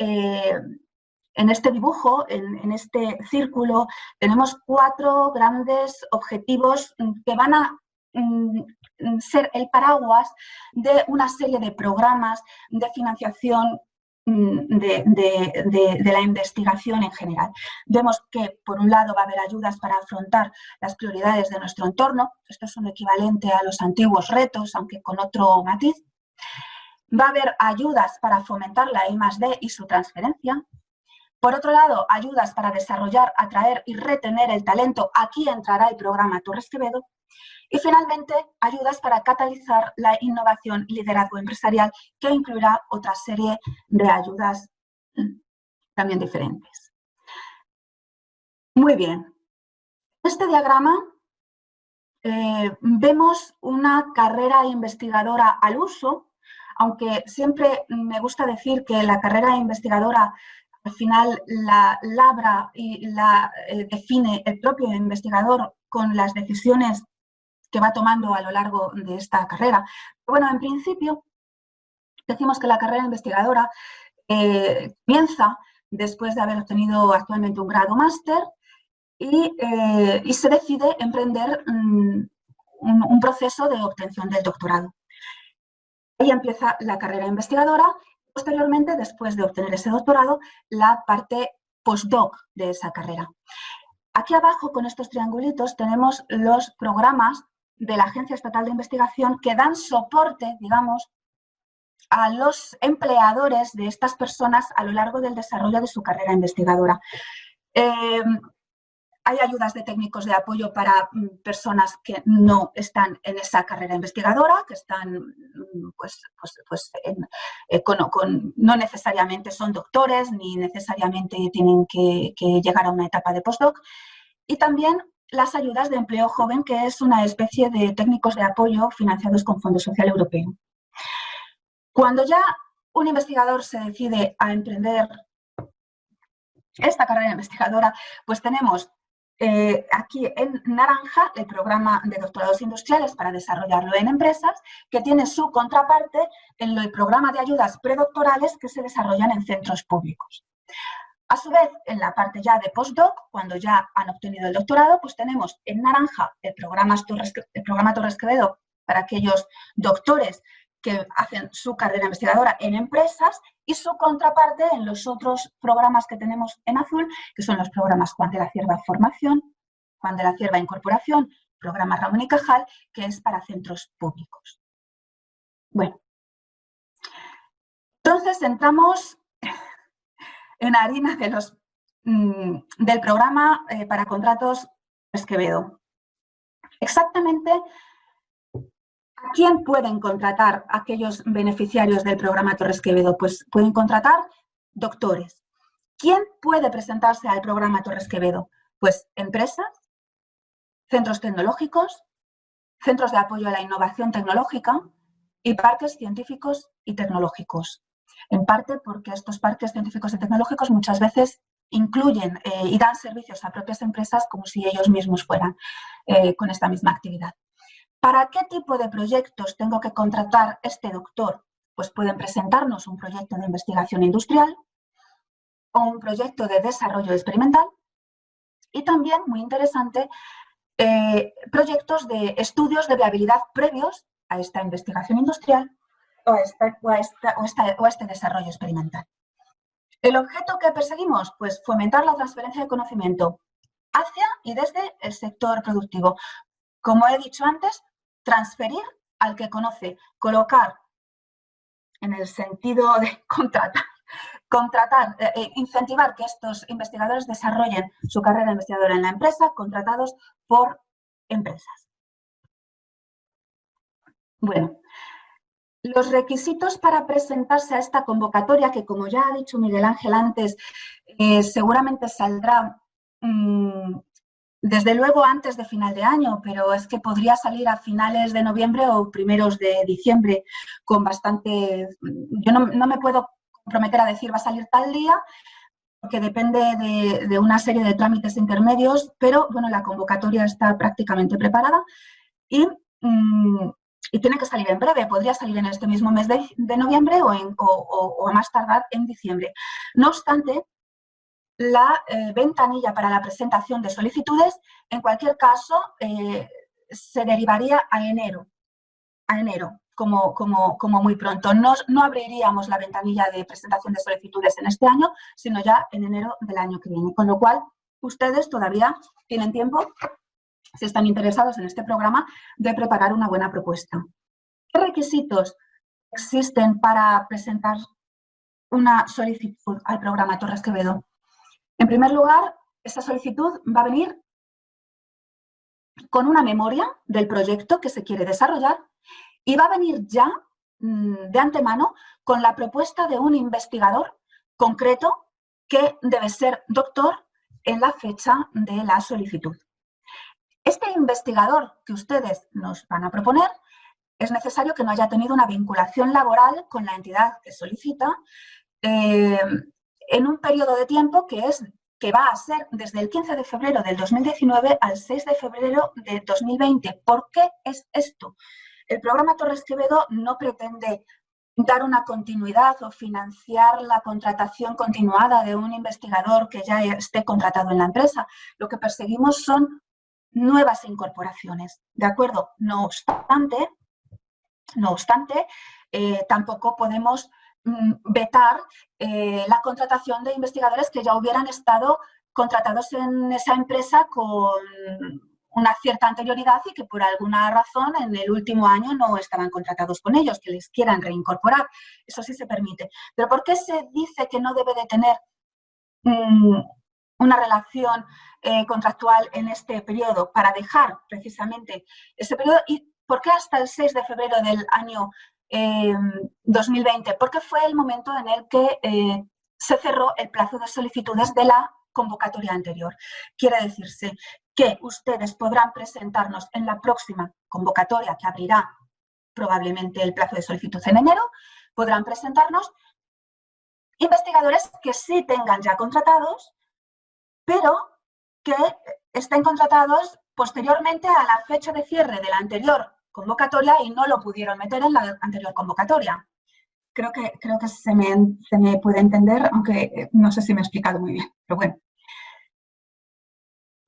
en este dibujo, en este círculo, tenemos 4 grandes objetivos que van a ser el paraguas de una serie de programas de financiación de la investigación en general. Vemos que, por un lado, va a haber ayudas para afrontar las prioridades de nuestro entorno. Esto es un equivalente a los antiguos retos, aunque con otro matiz. Va a haber ayudas para fomentar la I+D y su transferencia. Por otro lado, ayudas para desarrollar, atraer y retener el talento. Aquí entrará el programa Torres Quevedo. Y finalmente, ayudas para catalizar la innovación y liderazgo empresarial, que incluirá otra serie de ayudas también diferentes. Muy bien. En este diagrama vemos una carrera investigadora al uso, aunque siempre me gusta decir que la carrera investigadora al final la labra y la define el propio investigador con las decisiones que va tomando a lo largo de esta carrera. Bueno, en principio, decimos que la carrera investigadora comienza después de haber obtenido actualmente un grado máster y se decide emprender un proceso de obtención del doctorado. Ahí empieza la carrera investigadora. Posteriormente, después de obtener ese doctorado, la parte postdoc de esa carrera. Aquí abajo, con estos triangulitos, tenemos los programas de la Agencia Estatal de Investigación que dan soporte, digamos, a los empleadores de estas personas a lo largo del desarrollo de su carrera investigadora. Hay ayudas de técnicos de apoyo para personas que no están en esa carrera investigadora, que están, no necesariamente son doctores, ni necesariamente tienen que llegar a una etapa de postdoc. Y también las ayudas de empleo joven, que es una especie de técnicos de apoyo financiados con Fondo Social Europeo. Cuando ya un investigador se decide a emprender esta carrera investigadora, pues tenemos aquí en naranja el programa de doctorados industriales para desarrollarlo en empresas, que tiene su contraparte en el programa de ayudas predoctorales que se desarrollan en centros públicos. A su vez, en la parte ya de postdoc, cuando ya han obtenido el doctorado, pues tenemos en naranja el programa Torres Quevedo para aquellos doctores que hacen su carrera investigadora en empresas, y su contraparte en los otros programas que tenemos en azul, que son los programas Juan de la Cierva Formación, Juan de la Cierva Incorporación, programa Ramón y Cajal, que es para centros públicos. Bueno, entonces entramos en harina del programa para contratos Torres Quevedo. Exactamente, ¿a quién pueden contratar aquellos beneficiarios del programa Torres Quevedo? Pues pueden contratar doctores. ¿Quién puede presentarse al programa Torres Quevedo? Pues empresas, centros tecnológicos, centros de apoyo a la innovación tecnológica y parques científicos y tecnológicos. En parte porque estos parques científicos y tecnológicos muchas veces incluyen y dan servicios a propias empresas como si ellos mismos fueran con esta misma actividad. ¿Para qué tipo de proyectos tengo que contratar este doctor? Pues pueden presentarnos un proyecto de investigación industrial o un proyecto de desarrollo experimental y también, muy interesante, proyectos de estudios de viabilidad previos a esta investigación industrial o a este desarrollo experimental. ¿El objeto que perseguimos? Pues fomentar la transferencia de conocimiento hacia y desde el sector productivo. Como he dicho antes, transferir al que conoce, colocar en el sentido de contratar, incentivar que estos investigadores desarrollen su carrera investigadora en la empresa, contratados por empresas. Bueno, los requisitos para presentarse a esta convocatoria, que como ya ha dicho Miguel Ángel antes, seguramente saldrá desde luego antes de final de año, pero es que podría salir a finales de noviembre o primeros de diciembre con bastante... Yo no me puedo comprometer a decir va a salir tal día, porque depende de una serie de trámites intermedios, pero bueno, la convocatoria está prácticamente preparada y tiene que salir en breve. Podría salir en este mismo mes de noviembre o a más tardar en diciembre. No obstante, la ventanilla para la presentación de solicitudes, en cualquier caso, se derivaría a enero, como muy pronto. No abriríamos la ventanilla de presentación de solicitudes en este año, sino ya en enero del año que viene. Con lo cual, ustedes todavía tienen tiempo, si están interesados en este programa, de preparar una buena propuesta. ¿Qué requisitos existen para presentar una solicitud al programa Torres Quevedo? En primer lugar, esta solicitud va a venir con una memoria del proyecto que se quiere desarrollar y va a venir ya de antemano con la propuesta de un investigador concreto que debe ser doctor en la fecha de la solicitud. Este investigador que ustedes nos van a proponer es necesario que no haya tenido una vinculación laboral con la entidad que solicita en un periodo de tiempo que va a ser desde el 15 de febrero del 2019 al 6 de febrero de 2020. ¿Por qué es esto? El programa Torres Quevedo no pretende dar una continuidad o financiar la contratación continuada de un investigador que ya esté contratado en la empresa. Lo que perseguimos son nuevas incorporaciones, ¿de acuerdo? No obstante, tampoco podemos vetar la contratación de investigadores que ya hubieran estado contratados en esa empresa con una cierta anterioridad y que por alguna razón en el último año no estaban contratados con ellos, que les quieran reincorporar. Eso sí se permite. Pero ¿por qué se dice que no debe de tener una relación contractual en este periodo? Para dejar precisamente ese periodo. ¿Y por qué hasta el 6 de febrero del año 2020? Porque fue el momento en el que se cerró el plazo de solicitudes de la convocatoria anterior. Quiere decirse que ustedes podrán presentarnos en la próxima convocatoria, que abrirá probablemente el plazo de solicitud en enero, podrán presentarnos investigadores que sí tengan ya contratados, pero que estén contratados posteriormente a la fecha de cierre de la anterior convocatoria y no lo pudieron meter en la anterior convocatoria. Creo que se me puede entender, aunque no sé si me he explicado muy bien, pero bueno.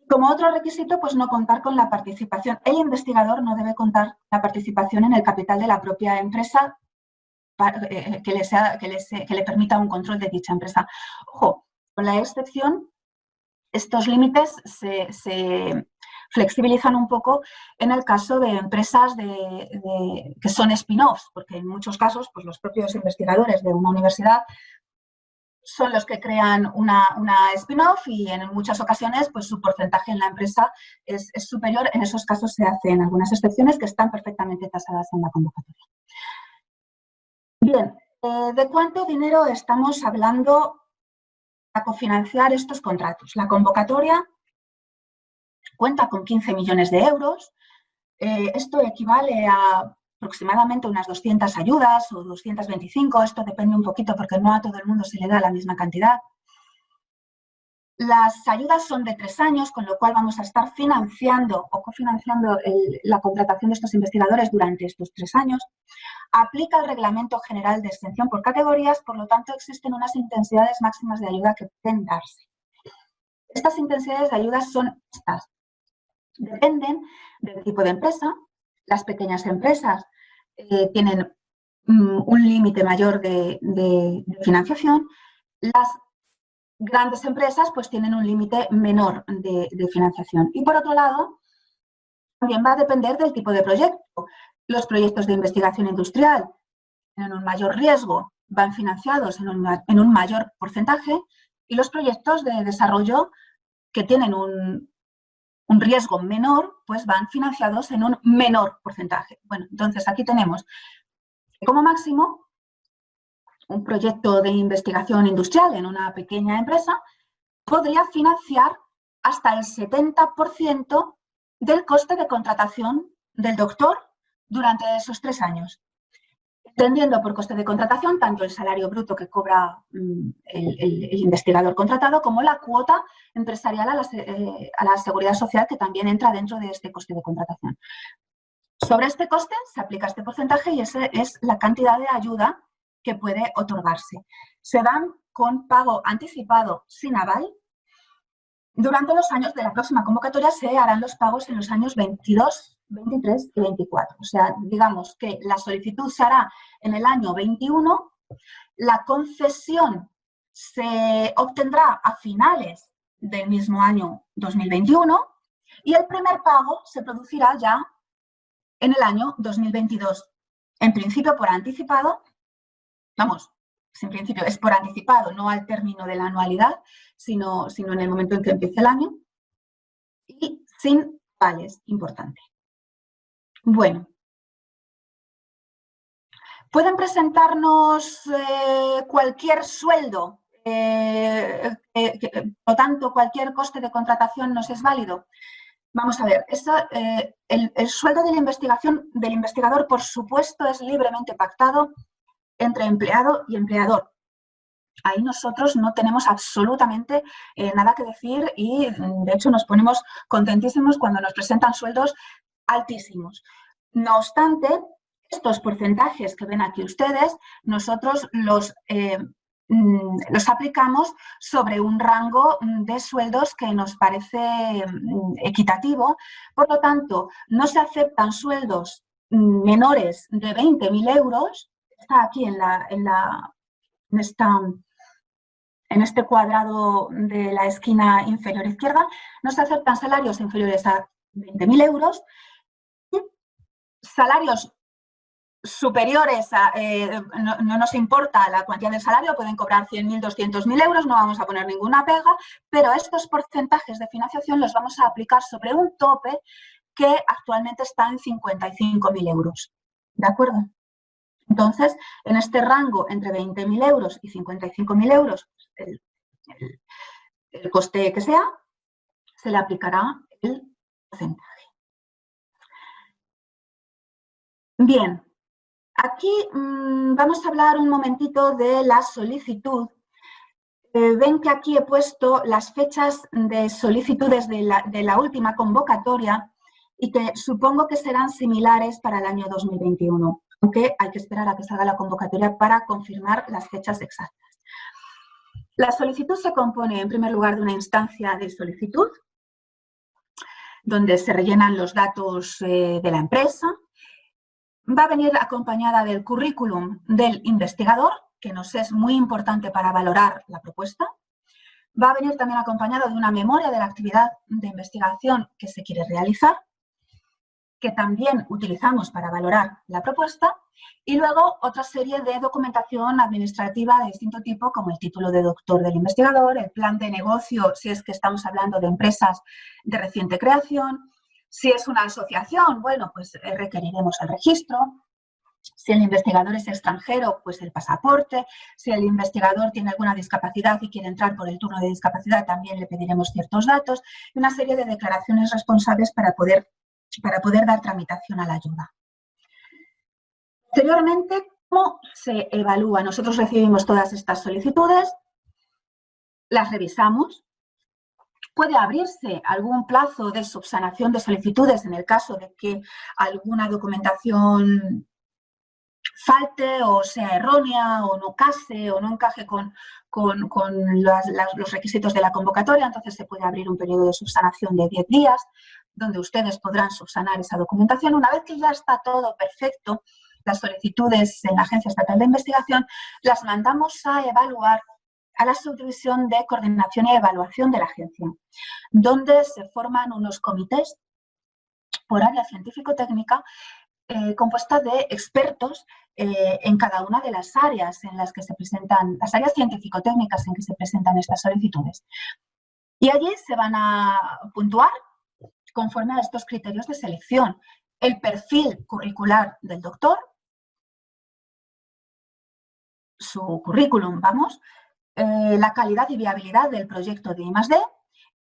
Como otro requisito, pues no contar con la participación. El investigador no debe contar la participación en el capital de la propia empresa que le permita un control de dicha empresa. Ojo, con la excepción, estos límites se flexibilizan un poco en el caso de empresas que son spin-offs, porque en muchos casos pues los propios investigadores de una universidad son los que crean una spin-off y en muchas ocasiones pues su porcentaje en la empresa es superior. En esos casos se hacen algunas excepciones que están perfectamente tasadas en la convocatoria. Bien, ¿de cuánto dinero estamos hablando para cofinanciar estos contratos? La convocatoria cuenta con 15 millones de euros. Esto equivale a aproximadamente unas 200 ayudas o 225. Esto depende un poquito porque no a todo el mundo se le da la misma cantidad. Las ayudas son de 3 años, con lo cual vamos a estar financiando o cofinanciando la contratación de estos investigadores durante estos 3 años. Aplica el Reglamento General de Exención por categorías, por lo tanto existen unas intensidades máximas de ayuda que pueden darse. Estas intensidades de ayuda son estas. Dependen del tipo de empresa. Las pequeñas empresas tienen un límite mayor de financiación. Las grandes empresas pues tienen un límite menor de financiación. Y por otro lado, también va a depender del tipo de proyecto. Los proyectos de investigación industrial tienen un mayor riesgo, van financiados en un mayor porcentaje, y los proyectos de desarrollo que tienen un riesgo menor, pues van financiados en un menor porcentaje. Bueno, entonces aquí tenemos como máximo un proyecto de investigación industrial en una pequeña empresa podría financiar hasta el 70% del coste de contratación del doctor durante esos 3 años. Entendiendo por coste de contratación tanto el salario bruto que cobra el investigador contratado como la cuota empresarial a la seguridad social que también entra dentro de este coste de contratación. Sobre este coste se aplica este porcentaje y esa es la cantidad de ayuda que puede otorgarse. Se dan con pago anticipado sin aval. Durante los años de la próxima convocatoria se harán los pagos en los años 22, 23 y 24. O sea, digamos que la solicitud se hará en el año 21, la concesión se obtendrá a finales del mismo año 2021 y el primer pago se producirá ya en el año 2022. En principio por anticipado, vamos, en principio es por anticipado, no al término de la anualidad, sino en el momento en que empiece el año, y sin avales, importante. Bueno, pueden presentarnos cualquier sueldo, por lo tanto cualquier coste de contratación nos es válido. Vamos a ver, el sueldo de la del investigador, por supuesto, es libremente pactado entre empleado y empleador. Ahí nosotros no tenemos absolutamente nada que decir y, de hecho, nos ponemos contentísimos cuando nos presentan sueldos altísimos. No obstante, estos porcentajes que ven aquí ustedes, nosotros los aplicamos sobre un rango de sueldos que nos parece equitativo. Por lo tanto, no se aceptan sueldos menores de 20.000 euros. Está aquí en este cuadrado de la esquina inferior izquierda. No se aceptan salarios inferiores a 20.000 euros. Y salarios superiores a, no nos importa la cuantía del salario, pueden cobrar 100.000, 200.000 euros, no vamos a poner ninguna pega, pero estos porcentajes de financiación los vamos a aplicar sobre un tope que actualmente está en 55.000 euros. ¿De acuerdo? Entonces, en este rango entre 20.000 euros y 55.000 euros, el coste que sea, se le aplicará el porcentaje. Bien. Aquí vamos a hablar un momentito de la solicitud. Ven que aquí he puesto las fechas de solicitudes de la última convocatoria y que supongo que serán similares para el año 2021, aunque hay que esperar a que salga la convocatoria para confirmar las fechas exactas. La solicitud se compone, en primer lugar, de una instancia de solicitud, donde se rellenan los datos de la empresa. Va a venir acompañada del currículum del investigador, que nos es muy importante para valorar la propuesta. Va a venir también acompañado de una memoria de la actividad de investigación que se quiere realizar, que también utilizamos para valorar la propuesta, y luego otra serie de documentación administrativa de distinto tipo, como el título de doctor del investigador, el plan de negocio, si es que estamos hablando de empresas de reciente creación. Si es una asociación, bueno, pues requeriremos el registro. Si el investigador es extranjero, pues el pasaporte. Si el investigador tiene alguna discapacidad y quiere entrar por el turno de discapacidad, también le pediremos ciertos datos y una serie de declaraciones responsables para poder dar tramitación a la ayuda. Posteriormente, ¿cómo se evalúa? Nosotros recibimos todas estas solicitudes, las revisamos. Puede abrirse algún plazo de subsanación de solicitudes en el caso de que alguna documentación falte o sea errónea o no case o no encaje con los requisitos de la convocatoria. Entonces se puede abrir un periodo de subsanación de 10 días donde ustedes podrán subsanar esa documentación. Una vez que ya está todo perfecto, las solicitudes en la Agencia Estatal de Investigación las mandamos a evaluar a la Subdivisión de Coordinación y Evaluación de la agencia, donde se forman unos comités por área científico-técnica compuesta de expertos en cada una de las áreas en las que se presentan, las áreas científico-técnicas en que se presentan estas solicitudes. Y allí se van a puntuar conforme a estos criterios de selección: el perfil curricular del doctor, su currículum, vamos, la calidad y viabilidad del proyecto de I+D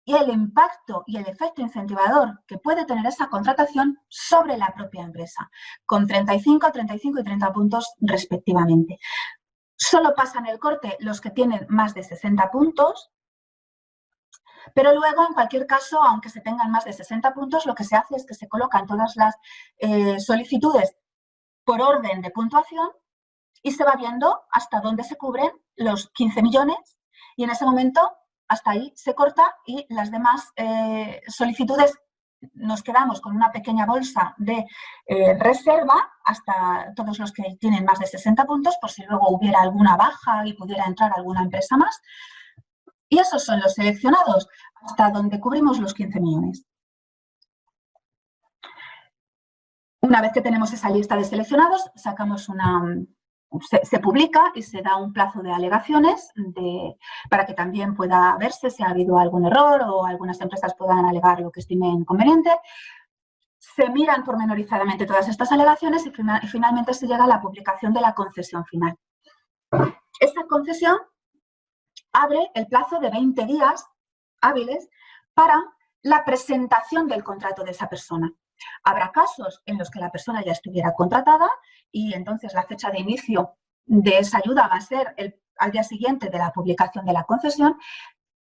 y el impacto y el efecto incentivador que puede tener esa contratación sobre la propia empresa, con 35, 35 y 30 puntos respectivamente. Solo pasan el corte los que tienen más de 60 puntos, pero luego, en cualquier caso, aunque se tengan más de 60 puntos, lo que se hace es que se colocan todas las solicitudes por orden de puntuación y se va viendo hasta dónde se cubren los 15 millones y en ese momento hasta ahí se corta y las demás solicitudes nos quedamos con una pequeña bolsa de reserva hasta todos los que tienen más de 60 puntos por si luego hubiera alguna baja y pudiera entrar alguna empresa más. Y esos son los seleccionados hasta donde cubrimos los 15 millones. Una vez que tenemos esa lista de seleccionados, sacamos se publica y se da un plazo de alegaciones para que también pueda verse si ha habido algún error o algunas empresas puedan alegar lo que estimen conveniente. Se miran pormenorizadamente todas estas alegaciones y finalmente se llega a la publicación de la concesión final. Esta concesión abre el plazo de 20 días hábiles para la presentación del contrato de esa persona. Habrá casos en los que la persona ya estuviera contratada y entonces la fecha de inicio de esa ayuda va a ser al día siguiente de la publicación de la concesión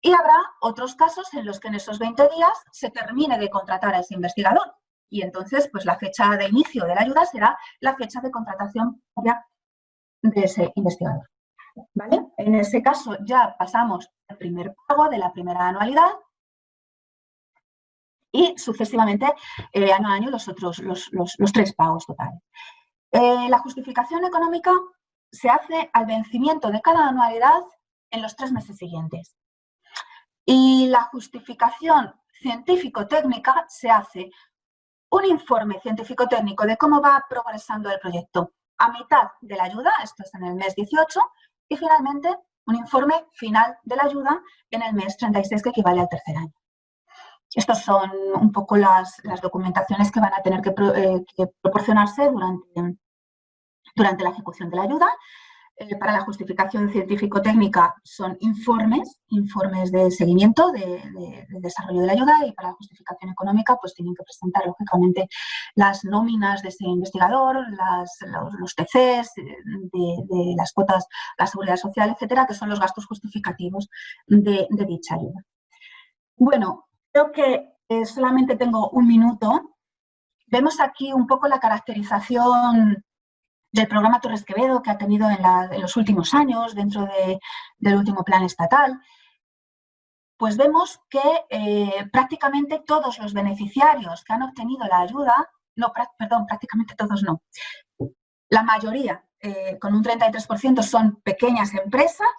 y habrá otros casos en los que en esos 20 días se termine de contratar a ese investigador y entonces pues la fecha de inicio de la ayuda será la fecha de contratación propia de ese investigador. ¿Vale? En ese caso ya pasamos al primer pago de la primera anualidad y sucesivamente año a año los 3 pagos totales. La justificación económica se hace al vencimiento de cada anualidad en los 3 meses siguientes. Y la justificación científico-técnica se hace un informe científico-técnico de cómo va progresando el proyecto a mitad de la ayuda, esto es en el mes 18, y finalmente un informe final de la ayuda en el mes 36, que equivale al tercer año. Estas son un poco las documentaciones que van a tener que proporcionarse durante la ejecución de la ayuda. Para la justificación científico-técnica son informes de seguimiento del desarrollo de la ayuda, y para la justificación económica pues tienen que presentar lógicamente las nóminas de ese investigador, los TCs de las cuotas, la seguridad social, etcétera, que son los gastos justificativos de dicha ayuda. Bueno, creo que solamente tengo un minuto. Vemos aquí un poco la caracterización del programa Torres Quevedo que ha tenido en los últimos años dentro del último plan estatal. Pues vemos que prácticamente todos los beneficiarios que han obtenido la ayuda, prácticamente todos no, la mayoría, con un 33%, son pequeñas empresas,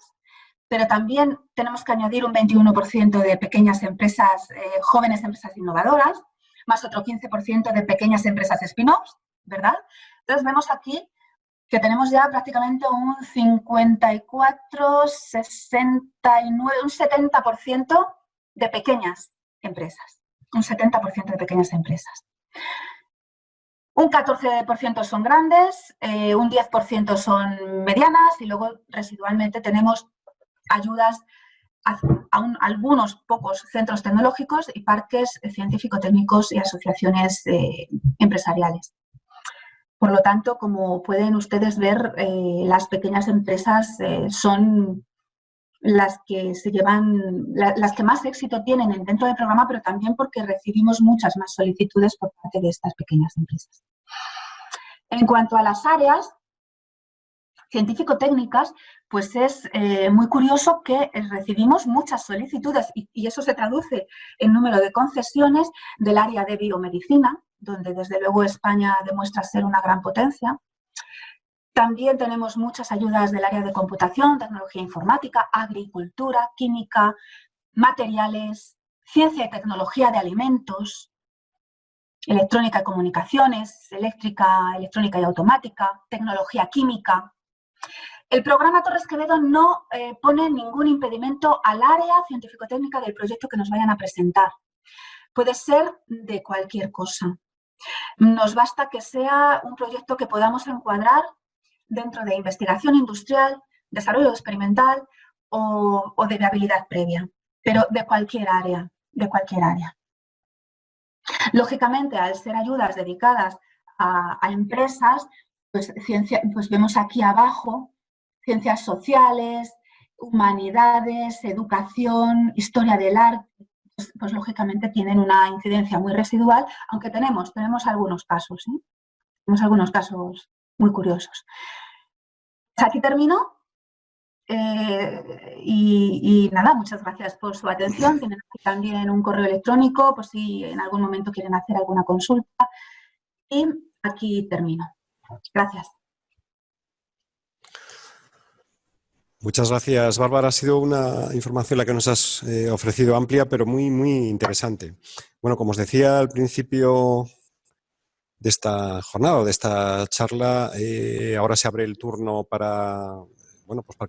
pero también tenemos que añadir un 21% de pequeñas empresas, jóvenes empresas innovadoras, más otro 15% de pequeñas empresas spin-offs, ¿verdad? Entonces vemos aquí que tenemos ya prácticamente un 54, 69, un 70% de pequeñas empresas. Un 70% de pequeñas empresas. Un 14% son grandes, un 10% son medianas, y luego residualmente tenemos ayudas a algunos pocos centros tecnológicos y parques científico-técnicos y asociaciones empresariales. Por lo tanto, como pueden ustedes ver, las pequeñas empresas son las que las que más éxito tienen dentro del programa, pero también porque recibimos muchas más solicitudes por parte de estas pequeñas empresas. En cuanto a las áreas científico-técnicas, pues es muy curioso que recibimos muchas solicitudes y eso se traduce en número de concesiones del área de biomedicina, donde desde luego España demuestra ser una gran potencia. También tenemos muchas ayudas del área de computación, tecnología informática, agricultura, química, materiales, ciencia y tecnología de alimentos, electrónica y comunicaciones, electrónica y automática, tecnología química. El programa Torres Quevedo no pone ningún impedimento al área científico-técnica del proyecto que nos vayan a presentar. Puede ser de cualquier cosa. Nos basta que sea un proyecto que podamos encuadrar dentro de investigación industrial, desarrollo experimental o de viabilidad previa, pero de cualquier área, Lógicamente, al ser ayudas dedicadas a empresas, pues vemos aquí abajo ciencias sociales, humanidades, educación, historia del arte, pues lógicamente tienen una incidencia muy residual, aunque tenemos algunos casos, ¿sí? Tenemos algunos casos muy curiosos. Pues aquí termino y nada, muchas gracias por su atención. Tienen aquí también un correo electrónico por si en algún momento quieren hacer alguna consulta, y aquí termino. Gracias. Muchas gracias, Bárbara. Ha sido una información la que nos has ofrecido amplia, pero muy, muy interesante. Bueno, como os decía al principio de esta jornada, de esta charla, ahora se abre el turno para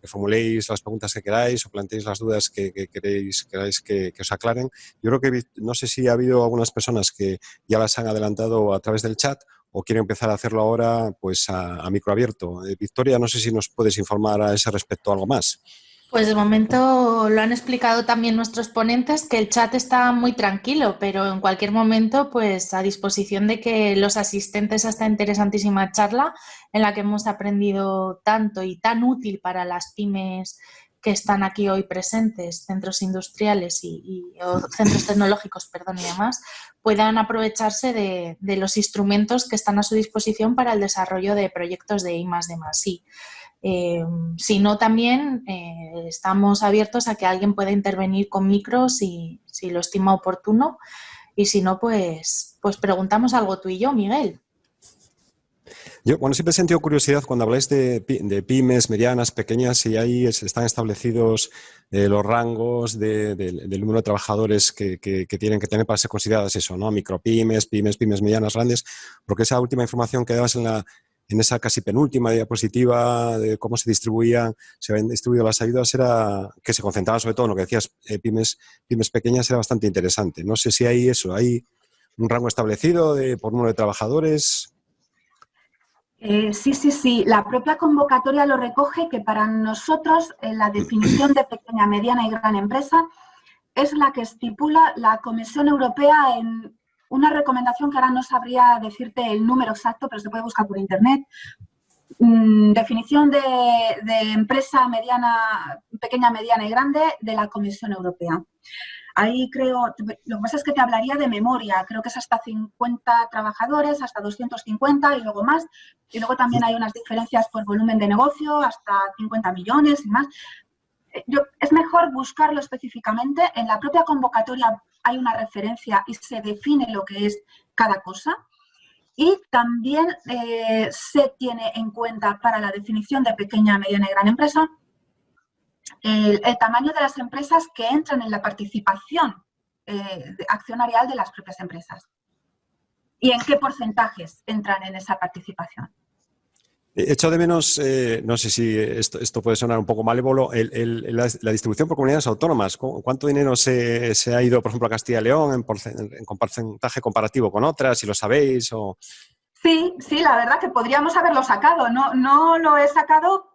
que formuléis las preguntas que queráis o planteéis las dudas que queráis que os aclaren. Yo creo que no sé si ha habido algunas personas que ya las han adelantado a través del chat o quieren empezar a hacerlo ahora pues a micro abierto. Victoria, no sé si nos puedes informar a ese respecto algo más. Pues de momento lo han explicado también nuestros ponentes, que el chat está muy tranquilo, pero en cualquier momento pues a disposición de que los asistentes a esta interesantísima charla en la que hemos aprendido tanto y tan útil para las pymes que están aquí hoy presentes, centros industriales o centros tecnológicos, y demás, puedan aprovecharse de los instrumentos que están a su disposición para el desarrollo de proyectos de I+D+I. Si no, también estamos abiertos a que alguien pueda intervenir con micro si lo estima oportuno, y si no, pues preguntamos algo tú y yo, Miguel. Yo, bueno, siempre he sentido curiosidad cuando habláis de pymes, medianas, pequeñas, y ahí están establecidos los rangos del número de trabajadores que tienen que tener para ser consideradas eso, ¿no? Micropymes, pymes medianas, grandes, porque esa última información que dabas en esa casi penúltima diapositiva de cómo se habían distribuido las ayudas, era que se concentraba sobre todo en lo que decías, pymes pequeñas, era bastante interesante. No sé si hay un rango establecido por número de trabajadores. Sí. La propia convocatoria lo recoge, que para nosotros la definición de pequeña, mediana y gran empresa es la que estipula la Comisión Europea en una recomendación que ahora no sabría decirte el número exacto, pero se puede buscar por internet. Definición de empresa mediana, pequeña, mediana y grande de la Comisión Europea. Ahí creo, lo que pasa es que te hablaría de memoria, creo que es hasta 50 trabajadores, hasta 250 y luego más. Y luego también hay unas diferencias por volumen de negocio, hasta 50 millones y más. Es mejor buscarlo específicamente. En la propia convocatoria hay una referencia y se define lo que es cada cosa. Y también se tiene en cuenta para la definición de pequeña, mediana y gran empresa el tamaño de las empresas que entran en la participación accionarial de las propias empresas y en qué porcentajes entran en esa participación. Echo de menos, no sé si esto puede sonar un poco malévolo, la distribución por comunidades autónomas. ¿Cuánto dinero se ha ido, por ejemplo, a Castilla y León en porcentaje comparativo con otras, si lo sabéis? Sí, la verdad que podríamos haberlo sacado. No lo he sacado,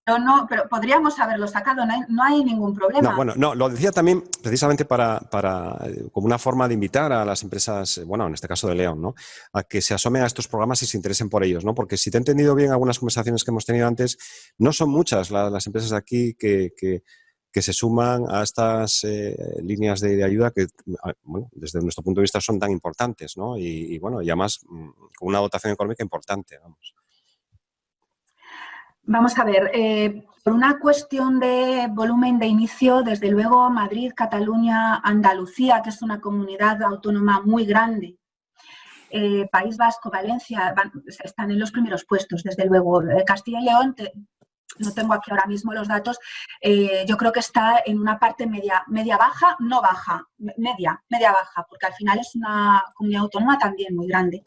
pero podríamos haberlo sacado, no hay ningún problema. No, lo decía también precisamente como una forma de invitar a las empresas, bueno, en este caso de León, ¿no?, a que se asomen a estos programas y se interesen por ellos, ¿no? Porque si te he entendido bien algunas conversaciones que hemos tenido antes, no son muchas las empresas de aquí que se suman a estas líneas de ayuda que, bueno, desde nuestro punto de vista son tan importantes, ¿no? Y bueno, y además con una dotación económica importante, vamos. Vamos a ver, por una cuestión de volumen de inicio, desde luego Madrid, Cataluña, Andalucía, que es una comunidad autónoma muy grande, País Vasco, Valencia, están en los primeros puestos, desde luego. Castilla y León, no tengo aquí ahora mismo los datos, yo creo que está en una parte media-baja, no baja, media-baja, porque al final es una comunidad autónoma también muy grande.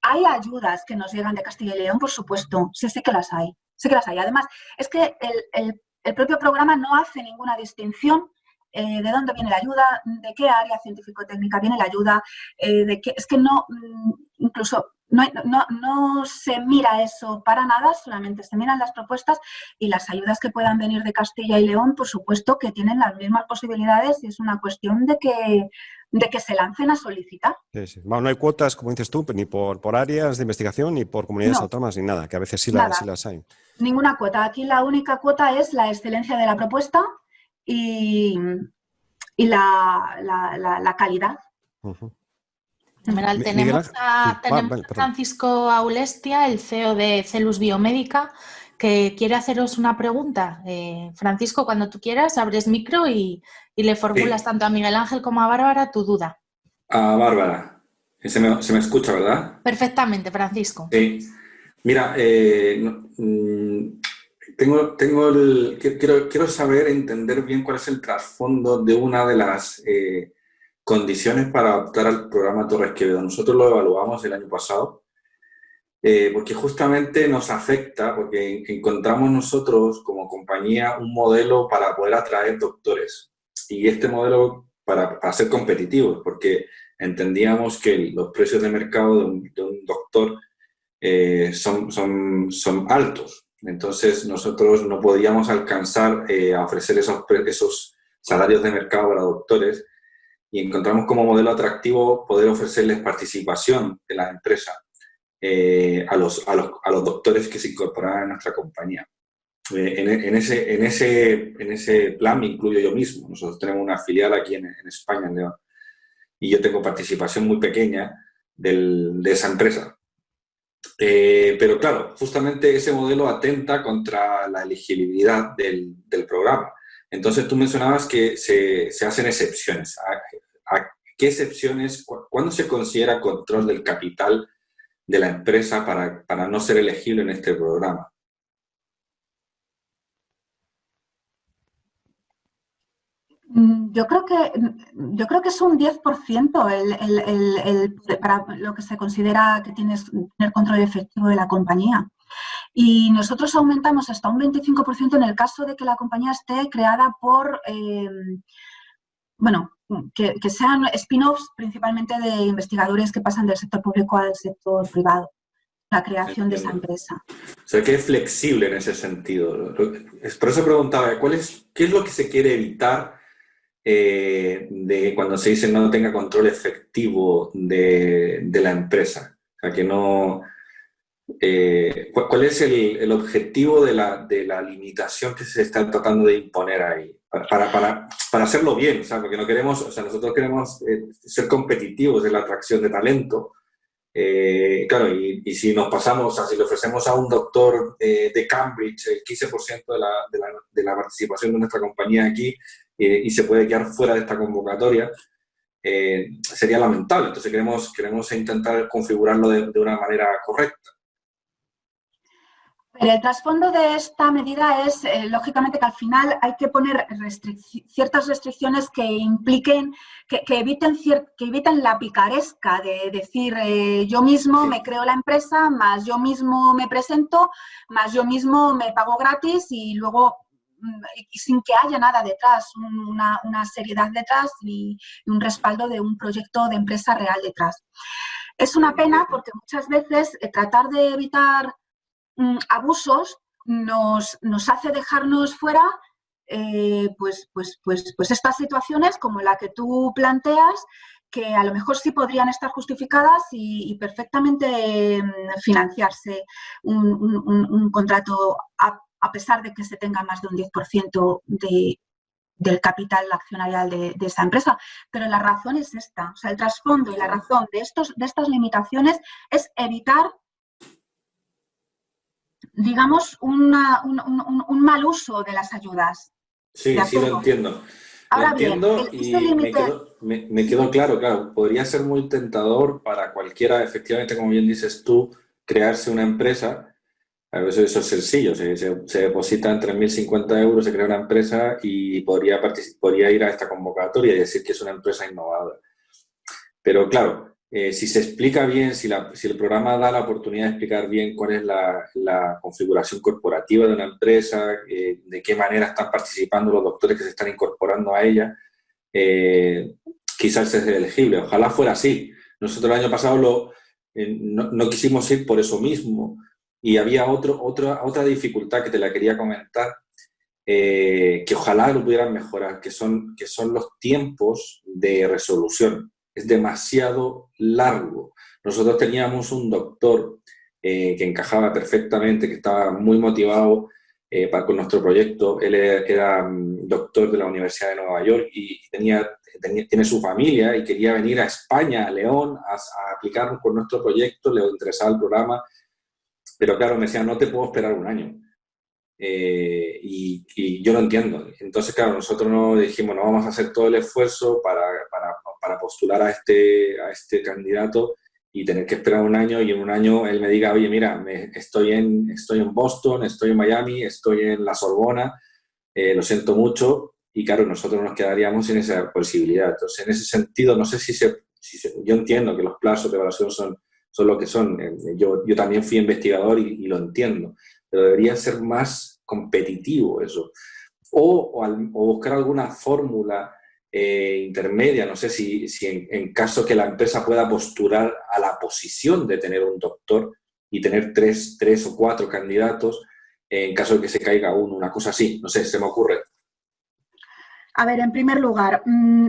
Hay ayudas que nos llegan de Castilla y León, por supuesto, sí que las hay. Además, es que el propio programa no hace ninguna distinción de dónde viene la ayuda, de qué área científico-técnica viene la ayuda, es que no, incluso no se mira eso para nada, solamente se miran las propuestas y las ayudas que puedan venir de Castilla y León, por supuesto que tienen las mismas posibilidades y es una cuestión de que se lancen a solicitar. Sí. Bueno, no hay cuotas, como dices tú, ni por áreas de investigación, ni por comunidades autónomas, ni nada, que a veces sí las hay. Ninguna cuota. Aquí la única cuota es la excelencia de la propuesta y la calidad. Uh-huh. Tenemos a Francisco Aulestia, el CEO de Celus Biomédica, que quiere haceros una pregunta. Francisco, cuando tú quieras, abres micro y le formulas tanto a Miguel Ángel como a Bárbara tu duda. A Bárbara. Se me escucha, ¿verdad? Perfectamente, Francisco. Sí. Mira, quiero saber, entender bien cuál es el trasfondo de una de las condiciones para optar al programa Torres Quevedo. Nosotros lo evaluamos el año pasado porque justamente nos afecta, porque encontramos nosotros como compañía un modelo para poder atraer doctores. Y este modelo para ser competitivos, porque entendíamos que los precios de mercado de un doctor son altos. Entonces nosotros no podíamos alcanzar a ofrecer esos salarios de mercado para doctores y encontramos como modelo atractivo poder ofrecerles participación de la empresa a los doctores que se incorporaran a nuestra compañía. En ese plan me incluyo yo mismo. Nosotros tenemos una filial aquí en España, en León, y yo tengo participación muy pequeña de esa empresa. Pero claro, justamente ese modelo atenta contra la elegibilidad del programa. Entonces tú mencionabas que se hacen excepciones. ¿A qué excepciones? ¿Cuándo se considera control del capital de la empresa para no ser elegible en este programa? Yo creo que es un 10% para lo que se considera que tienes tener control efectivo de la compañía. Y nosotros aumentamos hasta un 25% en el caso de que la compañía esté creada por, que sean spin-offs principalmente de investigadores que pasan del sector público al sector privado, la creación de esa empresa. O sea, que es flexible en ese sentido. Por eso preguntaba, ¿qué es lo que se quiere evitar de cuando se dice no tenga control efectivo de la empresa? O sea, que no... ¿cuál es el objetivo de la limitación que se está tratando de imponer ahí? Para hacerlo bien, o sea, porque no queremos, o sea, nosotros queremos ser competitivos en la atracción de talento. Claro, y si nos pasamos, o sea, si le ofrecemos a un doctor de Cambridge el 15% de la participación de nuestra compañía aquí y se puede quedar fuera de esta convocatoria, sería lamentable. Entonces queremos intentar configurarlo de una manera correcta. Pero el trasfondo de esta medida es, lógicamente, que al final hay que poner ciertas restricciones que impliquen, que eviten la picaresca de decir yo mismo me creo la empresa, más yo mismo me presento, más yo mismo me pago gratis y luego sin que haya nada detrás, una seriedad detrás y un respaldo de un proyecto de empresa real detrás. Es una pena porque muchas veces tratar de evitar abusos nos hace dejarnos fuera pues estas situaciones como la que tú planteas, que a lo mejor sí podrían estar justificadas y perfectamente financiarse un contrato a pesar de que se tenga más de un 10% del capital accionarial de esa empresa. Pero la razón es esta, o sea, el trasfondo y la razón de estas limitaciones es evitar, digamos, un mal uso de las ayudas. Sí, sí lo entiendo. Ahora lo entiendo bien, y me quedó claro. Podría ser muy tentador para cualquiera, efectivamente, como bien dices tú, crearse una empresa. A veces eso es sencillo, se depositan 3.050 euros, se crea una empresa y podría ir a esta convocatoria y decir que es una empresa innovadora. Pero claro, si se explica bien, si el programa da la oportunidad de explicar bien cuál es la configuración corporativa de una empresa, de qué manera están participando los doctores que se están incorporando a ella, quizás es elegible. Ojalá fuera así. Nosotros el año pasado no quisimos ir por eso mismo y había otra dificultad que te la quería comentar, que ojalá lo pudieran mejorar, que son los tiempos de resolución. Es demasiado largo. Nosotros teníamos un doctor que encajaba perfectamente, que estaba muy motivado con nuestro proyecto. Él era doctor de la Universidad de Nueva York y tiene su familia y quería venir a España, a León, a aplicar con nuestro proyecto, le interesaba el programa, pero claro, me decía, no te puedo esperar un año. Y yo lo entiendo. Entonces, claro, nosotros nos dijimos, no vamos a hacer todo el esfuerzo para postular a este candidato y tener que esperar un año y en un año él me diga, oye, mira, estoy en Boston, estoy en Miami, estoy en la Sorbona, lo siento mucho, y claro, nosotros nos quedaríamos sin esa posibilidad. Entonces, en ese sentido, no sé si yo entiendo que los plazos de evaluación son lo que son. Yo también fui investigador y lo entiendo, pero debería ser más competitivo eso. O buscar alguna fórmula intermedia, no sé si en caso que la empresa pueda postular a la posición de tener un doctor y tener tres o cuatro candidatos, en caso de que se caiga uno, una cosa así, no sé, se me ocurre. A ver, en primer lugar,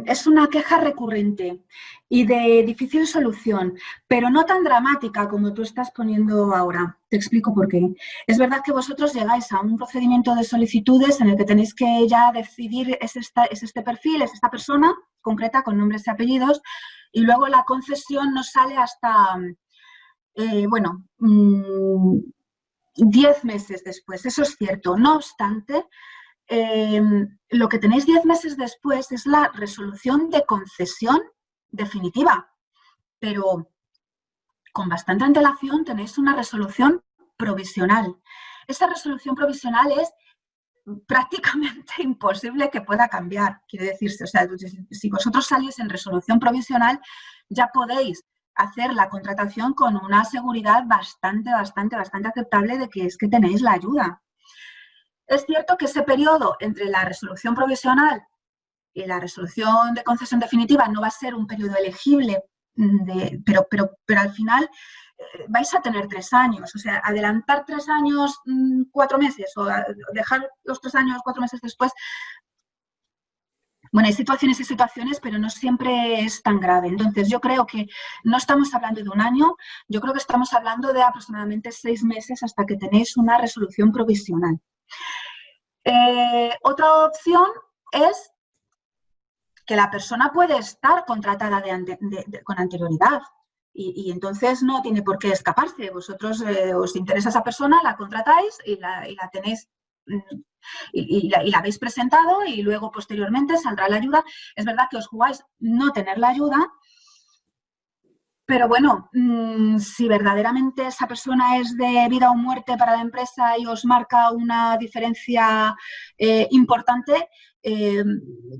es una queja recurrente y de difícil solución, pero no tan dramática como tú estás poniendo ahora. Te explico por qué. Es verdad que vosotros llegáis a un procedimiento de solicitudes en el que tenéis que ya decidir es este perfil, es esta persona concreta con nombres y apellidos, y luego la concesión no sale hasta, 10 meses después. Eso es cierto. No obstante, lo que tenéis 10 meses después es la resolución de concesión definitiva, pero con bastante antelación tenéis una resolución provisional. Esa resolución provisional es prácticamente imposible que pueda cambiar, quiere decirse. O sea, si vosotros salís en resolución provisional, ya podéis hacer la contratación con una seguridad bastante aceptable de que es que tenéis la ayuda. Es cierto que ese periodo entre la resolución provisional y la resolución de concesión definitiva no va a ser un periodo elegible, pero al final vais a tener 3 años. O sea, adelantar 3 años, 4 meses o dejar los 3 años 4 meses después. Bueno, hay situaciones y situaciones, pero no siempre es tan grave. Entonces, yo creo que no estamos hablando de 1 año, yo creo que estamos hablando de aproximadamente 6 meses hasta que tenéis una resolución provisional. Otra opción es que la persona puede estar contratada con anterioridad y entonces no tiene por qué escaparse. Vosotros os interesa esa persona, la contratáis y la tenéis y la habéis presentado y luego posteriormente saldrá la ayuda. Es verdad que os jugáis no tener la ayuda, pero bueno, si verdaderamente esa persona es de vida o muerte para la empresa y os marca una diferencia importante,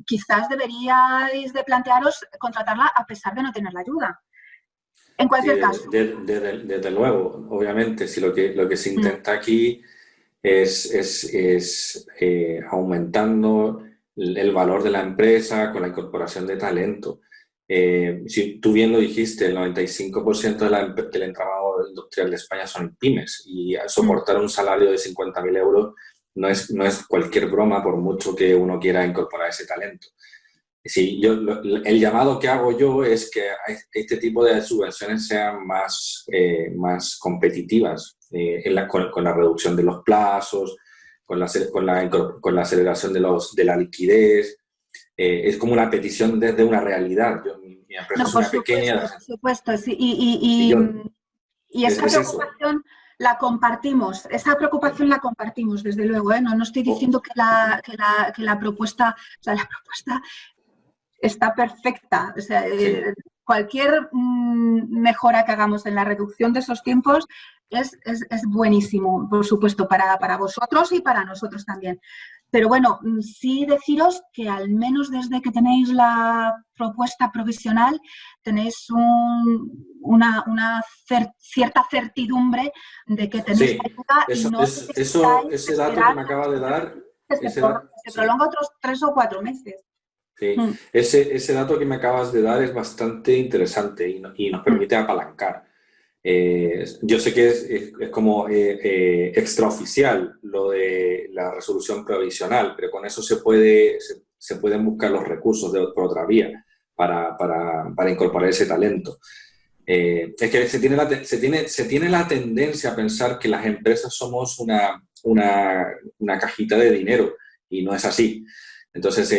quizás deberíais de plantearos contratarla a pesar de no tener la ayuda. En cualquier caso. Desde luego, obviamente, si lo que se intenta aquí es aumentando el valor de la empresa con la incorporación de talento. Si tú bien lo dijiste, el 95% del entramado industrial de España son pymes y soportar un salario de 50.000 euros no es cualquier broma, por mucho que uno quiera incorporar ese talento. Sí, el llamado que hago yo es que este tipo de subvenciones sean más competitivas con la reducción de los plazos, con la aceleración de la liquidez. Es como una petición desde una realidad. Mi empresa es una pequeña. Por supuesto, sí. Y esa preocupación la compartimos. Esa preocupación la compartimos, desde luego. No estoy diciendo que la propuesta, o sea, la propuesta está perfecta. O sea, sí. Cualquier mejora que hagamos en la reducción de esos tiempos es buenísimo, por supuesto, para vosotros y para nosotros también. Pero bueno, sí deciros que al menos desde que tenéis la propuesta provisional tenéis una cierta certidumbre de que tenéis ayuda y no ese dato que me acaba de dar se prolonga otros 3 o 4 meses. Sí. Ese dato que me acabas de dar es bastante interesante y nos permite apalancar. Yo sé que es como extraoficial lo de la resolución provisional, pero con eso se pueden buscar los recursos por otra vía para incorporar ese talento. Es que se tiene la tendencia a pensar que las empresas somos una cajita de dinero y no es así. Entonces,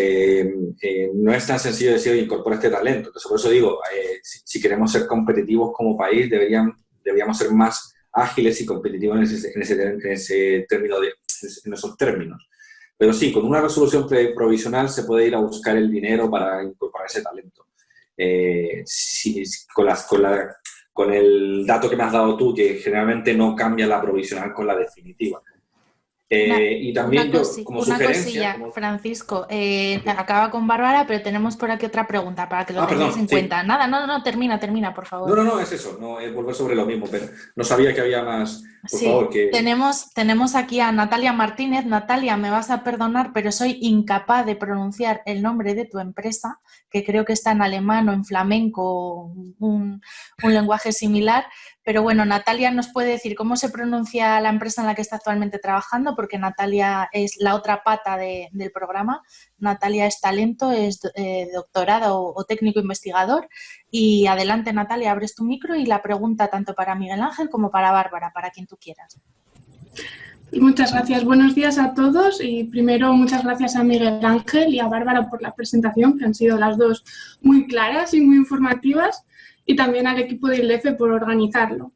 no es tan sencillo decir, incorpora este talento. Entonces, por eso digo, si queremos ser competitivos como país, deberíamos ser más ágiles y competitivos en esos términos. Pero sí, con una resolución provisional se puede ir a buscar el dinero para incorporar ese talento. Con el dato que me has dado tú, que generalmente no cambia la provisional con la definitiva. Y también como sugerencia... Francisco, acaba con Bárbara, pero tenemos por aquí otra pregunta para que lo tengáis en cuenta. Nada, no, termina, por favor. No, es eso, no es volver sobre lo mismo, pero no sabía que había más. Por favor, que... Tenemos aquí a Natalia Martínez. Natalia, me vas a perdonar, pero soy incapaz de pronunciar el nombre de tu empresa, que creo que está en alemán o en flamenco, un lenguaje similar. Pero bueno, Natalia nos puede decir cómo se pronuncia la empresa en la que está actualmente trabajando, porque Natalia es la otra pata del programa. Natalia es talento, es doctorado o técnico investigador. Y adelante, Natalia, abres tu micro y la pregunta tanto para Miguel Ángel como para Bárbara, para quien tú quieras. Muchas gracias. Buenos días a todos y primero muchas gracias a Miguel Ángel y a Bárbara por la presentación, que han sido las dos muy claras y muy informativas, y también al equipo de ILDEFE por organizarlo.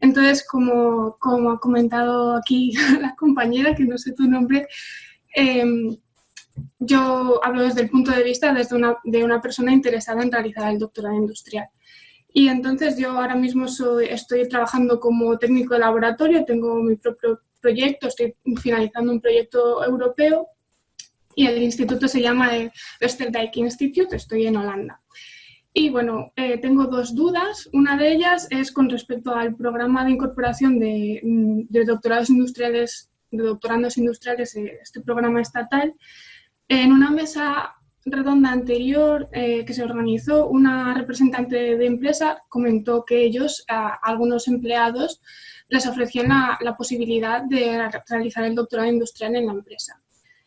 Entonces, como ha comentado aquí la compañera, que no sé tu nombre, yo hablo desde el punto de vista de una persona interesada en realizar el doctorado industrial. Y entonces yo ahora mismo estoy trabajando como técnico de laboratorio, tengo mi propio proyecto, estoy finalizando un proyecto europeo y el instituto se llama el Westerdijk Institute, estoy en Holanda. Y bueno, tengo dos dudas. Una de ellas es con respecto al programa de incorporación de doctorandos industriales, este programa estatal. En una mesa redonda anterior que se organizó, una representante de empresa comentó que ellos, a algunos empleados, les ofrecían la posibilidad de realizar el doctorado industrial en la empresa.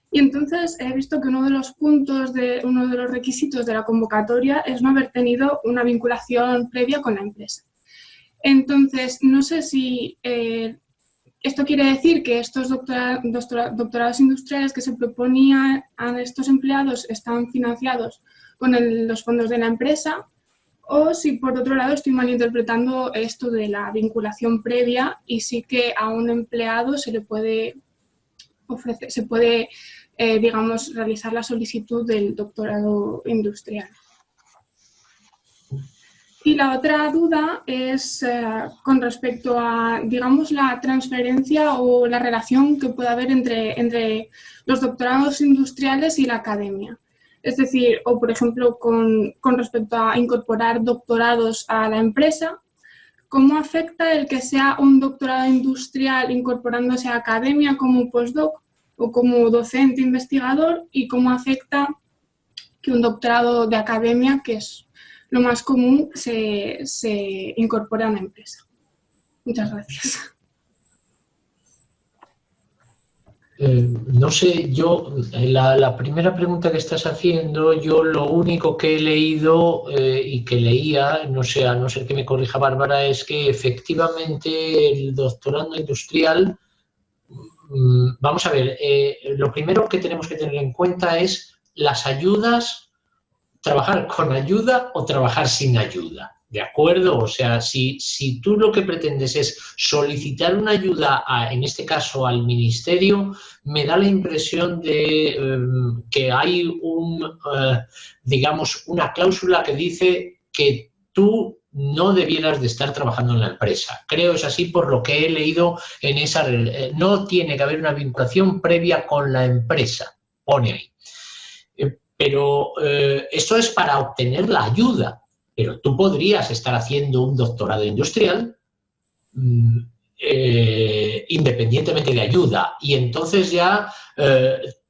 Y entonces he visto que uno de los requisitos de la convocatoria es no haber tenido una vinculación previa con la empresa. Entonces, no sé si esto quiere decir que estos doctorados industriales que se proponían a estos empleados están financiados con los fondos de la empresa, o si por otro lado estoy malinterpretando esto de la vinculación previa y sí que a un empleado se le puede ofrecer, digamos, realizar la solicitud del doctorado industrial. Y la otra duda es con respecto a, digamos, la transferencia o la relación que puede haber entre los doctorados industriales y la academia. Es decir, o por ejemplo, con respecto a incorporar doctorados a la empresa, ¿cómo afecta el que sea un doctorado industrial incorporándose a academia como postdoc o como docente investigador, y cómo afecta que un doctorado de academia, que es lo más común, se incorpore a una empresa? Muchas gracias. No sé, yo, la primera pregunta que estás haciendo, yo lo único que he leído y que leía, no sé, a no ser que me corrija Bárbara, es que efectivamente el doctorando industrial, vamos a ver, lo primero que tenemos que tener en cuenta es las ayudas, trabajar con ayuda o trabajar sin ayuda. ¿De acuerdo? O sea, si tú lo que pretendes es solicitar una ayuda, en este caso al ministerio, me da la impresión de que hay digamos, una cláusula que dice que tú no debieras de estar trabajando en la empresa. Creo es así por lo que he leído en esa... no tiene que haber una vinculación previa con la empresa, pone ahí. Pero esto es para obtener la ayuda. Pero tú podrías estar haciendo un doctorado industrial independientemente de ayuda. Y entonces ya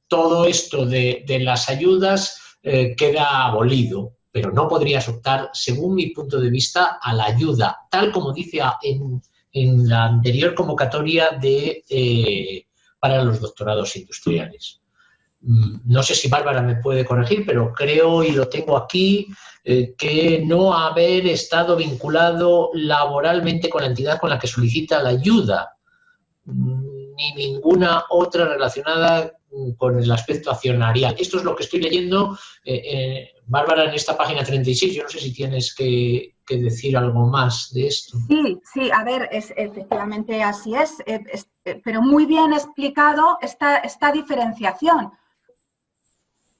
todo esto de las ayudas queda abolido. Pero no podrías optar, según mi punto de vista, a la ayuda, tal como dice en la anterior convocatoria para los doctorados industriales. No sé si Bárbara me puede corregir, pero creo, y lo tengo aquí, que no haber estado vinculado laboralmente con la entidad con la que solicita la ayuda, ni ninguna otra relacionada con el aspecto accionarial. Esto es lo que estoy leyendo, Bárbara, en esta página 36. Yo no sé si tienes que decir algo más de esto. Sí, a ver, efectivamente así es, pero muy bien explicado esta diferenciación.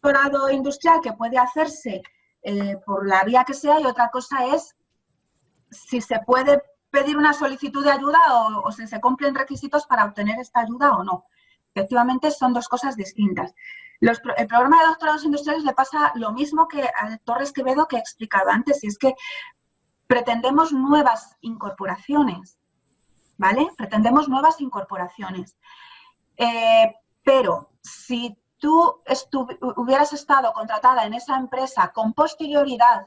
Doctorado industrial que puede hacerse por la vía que sea, y otra cosa es si se puede pedir una solicitud de ayuda o si se cumplen requisitos para obtener esta ayuda o no. Efectivamente, son dos cosas distintas. El programa de doctorados industriales le pasa lo mismo que al Torres Quevedo que he explicado antes, y es que pretendemos nuevas incorporaciones, ¿vale? Pretendemos nuevas incorporaciones. Pero si tú hubieras estado contratada en esa empresa con posterioridad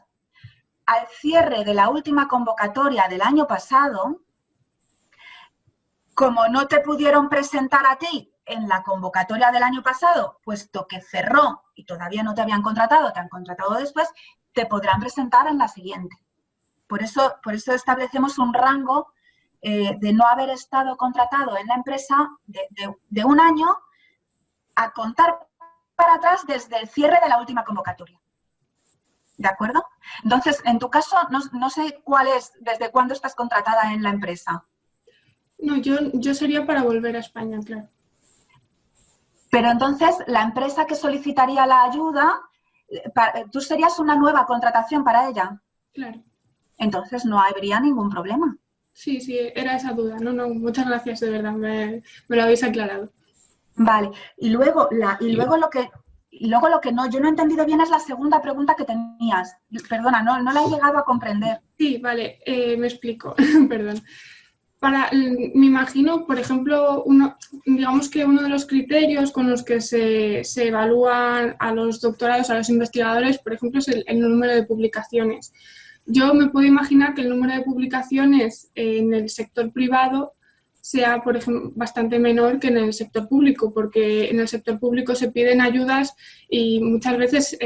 al cierre de la última convocatoria del año pasado, como no te pudieron presentar a ti en la convocatoria del año pasado, puesto que cerró y todavía no te habían contratado, te han contratado después, te podrán presentar en la siguiente. Por eso establecemos un rango de no haber estado contratado en la empresa de un año a contar para atrás desde el cierre de la última convocatoria. ¿De acuerdo? Entonces, en tu caso, no sé desde cuándo estás contratada en la empresa. No, yo sería para volver a España, claro. Pero entonces, la empresa que solicitaría la ayuda, tú serías una nueva contratación para ella. Claro. entonces no habría ningún problema. Sí, era esa duda. No, muchas gracias, de verdad, me lo habéis aclarado. Vale, y luego lo que yo no he entendido bien es la segunda pregunta que tenías. Perdona, no la he llegado a comprender. Sí, vale, me explico, perdón. Me imagino, por ejemplo, digamos que uno de los criterios con los que se evalúan a los doctorados, a los investigadores, por ejemplo, es el número de publicaciones. Yo me puedo imaginar que el número de publicaciones en el sector privado sea, por ejemplo, bastante menor que en el sector público, porque en el sector público se piden ayudas y muchas veces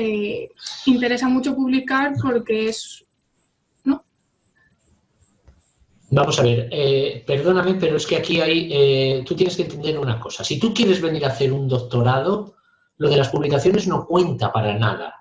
interesa mucho publicar porque es... ¿no? Vamos a ver, perdóname, pero es que aquí tú tienes que entender una cosa. Si tú quieres venir a hacer un doctorado, lo de las publicaciones no cuenta para nada,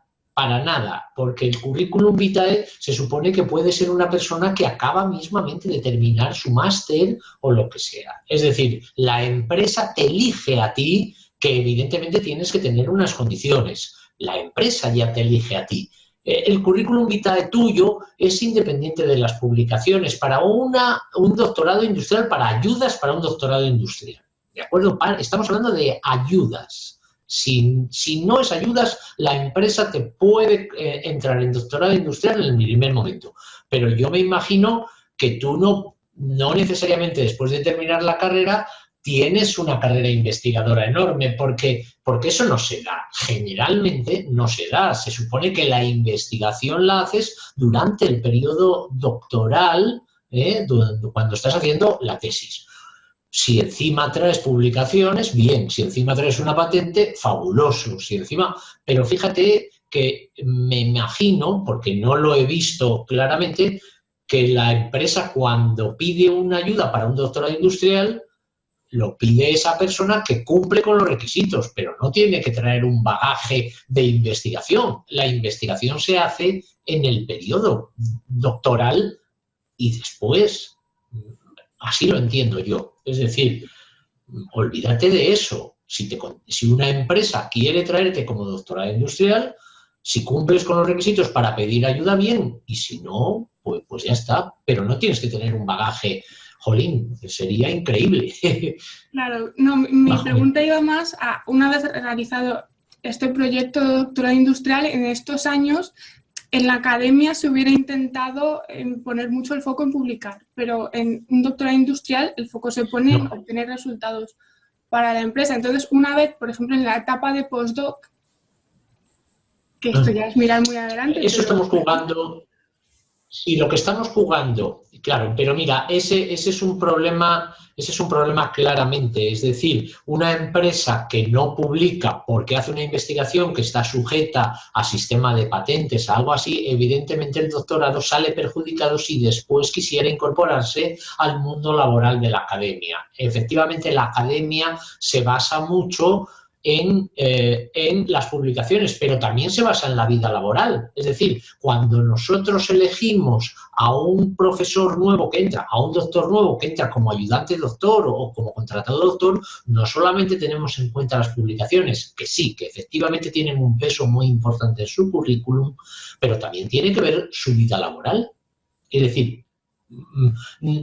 porque el currículum vitae se supone que puede ser una persona que acaba mismamente de terminar su máster o lo que sea. Es decir, la empresa te elige a ti, que evidentemente tienes que tener unas condiciones. La empresa ya te elige a ti. El currículum vitae tuyo es independiente de las publicaciones para un doctorado industrial, para ayudas para un doctorado industrial. ¿De acuerdo? Estamos hablando de ayudas. Si no es ayudas, la empresa te puede entrar en doctorado industrial en el primer momento. Pero yo me imagino que tú no necesariamente después de terminar la carrera tienes una carrera investigadora enorme, porque eso no se da. Generalmente no se da. Se supone que la investigación la haces durante el periodo doctoral, cuando estás haciendo la tesis. Si encima traes publicaciones, bien. Si encima traes una patente, fabuloso. Pero fíjate que me imagino, porque no lo he visto claramente, que la empresa cuando pide una ayuda para un doctorado industrial, lo pide esa persona que cumple con los requisitos, pero no tiene que traer un bagaje de investigación. La investigación se hace en el periodo doctoral y después. Así lo entiendo yo. Es decir, olvídate de eso. Si una empresa quiere traerte como doctorado industrial, si cumples con los requisitos para pedir ayuda, bien, y si no, pues ya está. Pero no tienes que tener un bagaje, jolín, sería increíble. Claro, no, mi pregunta iba más a, una vez realizado este proyecto de doctorado industrial, en estos años, en la academia se hubiera intentado poner mucho el foco en publicar, pero en un doctorado industrial el foco se pone en obtener resultados para la empresa. Entonces, una vez, por ejemplo, en la etapa de postdoc, que esto ya es mirar muy adelante. Eso estamos jugando. Sí, lo que estamos jugando, claro, pero mira, ese es un problema claramente. Es decir, una empresa que no publica porque hace una investigación que está sujeta a sistema de patentes, algo así, evidentemente el doctorado sale perjudicado si después quisiera incorporarse al mundo laboral de la academia. Efectivamente, la academia se basa mucho en las publicaciones, pero también se basa en la vida laboral. Es decir, cuando nosotros elegimos a un profesor nuevo que entra, a un doctor nuevo que entra como ayudante doctor o como contratado doctor, no solamente tenemos en cuenta las publicaciones, que sí, que efectivamente tienen un peso muy importante en su currículum, pero también tiene que ver su vida laboral. Es decir,